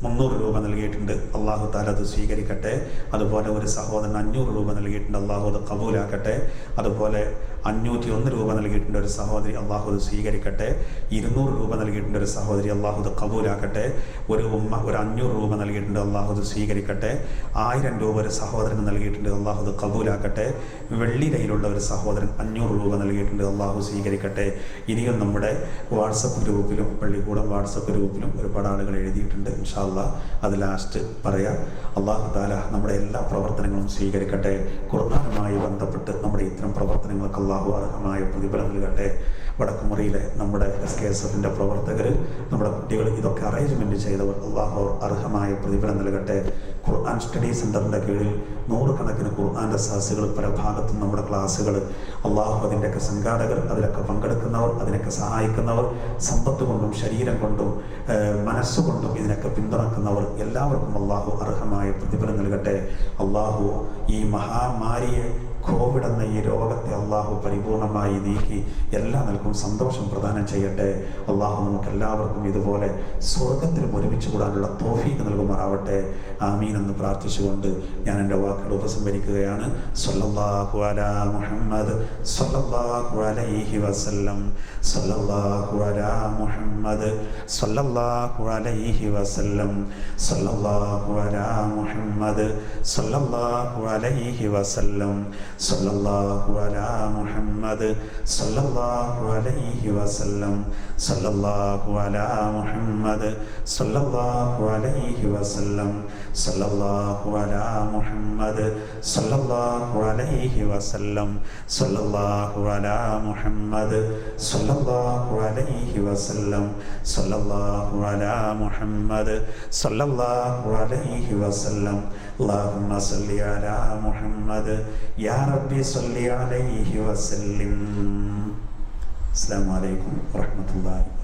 300 രൂപ നൽകിയിട്ടുണ്ട്. അള്ളാഹു തആല അത് സ്വീകരിക്കട്ടെ. അതുപോലെ ഒരു സഹോദരൻ 500 രൂപ നൽകിയിട്ടുണ്ട്. അള്ളാഹു അത് കബൂലാക്കട്ടെ. അതുപോലെ 501 രൂപ നൽകിയിട്ടുണ്ട് ഒരു സഹോദരി. അള്ളാഹു അത് സ്വീകരിക്കട്ടെ. 200 രൂപ നൽകിയിട്ടുണ്ട് ഒരു സഹോദരി. അള്ളാഹു അത് കബൂലാക്കട്ടെ. ഒരു ഉമ്മ ഒരു 500 രൂപ നൽകിയിട്ടുണ്ട്. അള്ളാഹു അത് സ്വീകരിക്കട്ടെ. 1000 രൂപ ഒരു സഹോദരന് നൽകിയിട്ടുണ്ട്. അള്ളാഹു അത് കബൂലാക്കട്ടെ. വെള്ളിരയിലുള്ള ഒരു സഹോദരൻ 500 രൂപ നൽകിയിട്ടുണ്ട്. അള്ളാഹു സ്വീകരിക്കട്ടെ. ഇനിയും നമ്മുടെ വാട്സപ്പ് ഗ്രൂപ്പിലും പള്ളിക്കൂടം വാട്സപ്പ് ഗ്രൂപ്പിലും ഒരുപാട് ആളുകൾ എഴുതിയിട്ടുണ്ട്. ഇൻഷാ അല്ലാഹ് അത് ലാസ്റ്റ് പറയാം. അള്ളാഹു തആല നമ്മുടെ എല്ലാ പ്രവർത്തനങ്ങളും സ്വീകരിക്കട്ടെ. ഖുർആനുമായി ബന്ധപ്പെട്ട് നമ്മുടെ ഇത്തരം പ്രവർത്തനങ്ങൾക്ക് അള്ളാഹു അർഹമായ പ്രതിഫലം നൽകട്ടെ. വടക്കുമുറിയിലെ നമ്മുടെ SKSFന്റെ പ്രവർത്തകർ, നമ്മുടെ കുട്ടികൾ, ഇതൊക്കെ അറേഞ്ച്മെന്റ് ചെയ്തവർ, അള്ളാഹു അർഹമായ പ്രതിഫലം നൽകട്ടെ. ഖുർആൻ സ്റ്റഡി സെന്ററിന്റെ കീഴിൽ 100 കണക്കിന് ഖുർആന്റെ സാസുകൾ പല ഭാഗത്തും നമ്മുടെ ക്ലാസ്സുകൾ, അള്ളാഹു അതിൻ്റെയൊക്കെ സംഘാടകർ, അതിലൊക്കെ പങ്കെടുക്കുന്നവർ, അതിനൊക്കെ സഹായിക്കുന്നവർ, സമ്പത്ത് കൊണ്ടും ശരീരം കൊണ്ടും മനസ്സുകൊണ്ടും ഇതിനൊക്കെ പിന്തുണക്കുന്നവർ എല്ലാവർക്കും അള്ളാഹു അർഹമായ പ്രതിഫലം നൽകട്ടെ. അള്ളാഹു ഈ മഹാമാരിയെ, കോവിഡ് എന്ന ഈ രോഗത്തെ അള്ളാഹു പരിപൂർണമായി നീക്കി എല്ലാ നിലക്കും സന്തോഷം പ്രദാനം ചെയ്യട്ടെ. അള്ളാഹു നമുക്ക് എല്ലാവർക്കും ഇതുപോലെ സ്വർഗത്തിലും ഒരുമിച്ച് കൂടാനുള്ള തൗഫീഖ് നൽകുമാറാവട്ടെ. ആമീൻ. എന്ന് പ്രാർത്ഥിച്ചുകൊണ്ട് ഞാൻ എൻ്റെ വാക്കുകൾ ഉപസംഹരിക്കുകയാണ്. സ്വല്ലല്ലാഹു അലാ മുഹമ്മദ് സ്വല്ലല്ലാഹു അലൈഹി വസല്ലം സ്വല്ലല്ലാഹു അലാ മുഹമ്മദ് സ്വല്ലല്ലാഹു അലൈഹി വസല്ലം സ്വല്ലല്ലാഹു അലാ മുഹമ്മദ് സ്വല്ലല്ലാഹു അലൈഹി വസല്ലം സ്വല്ലല്ലാഹു അലാ മുഹമ്മദ് സ്വല്ലല്ലാഹു അലൈഹി വസല്ലം സ്വല്ലല്ലാഹു അലാ മുഹമ്മദ് സ്വല്ലല്ലാഹു അലൈഹി വസല്ലം സ്വല്ലല്ലാഹു അലാ മുഹമ്മദ് സ്വല്ലല്ലാഹു അലൈഹി വസല്ലം സ്വല്ലല്ലാഹു അലാ മുഹമ്മദ് സ്വല്ലല്ലാഹു അലൈഹി വസല്ലം സ്വല്ലല്ലാഹു അലാ മുഹമ്മദ് സ്വല്ലല്ലാഹു അലൈഹി വസല്ലം. اللهم صل على محمد يا ربي صل عليه وسلم. السلام عليكم ورحمة الله.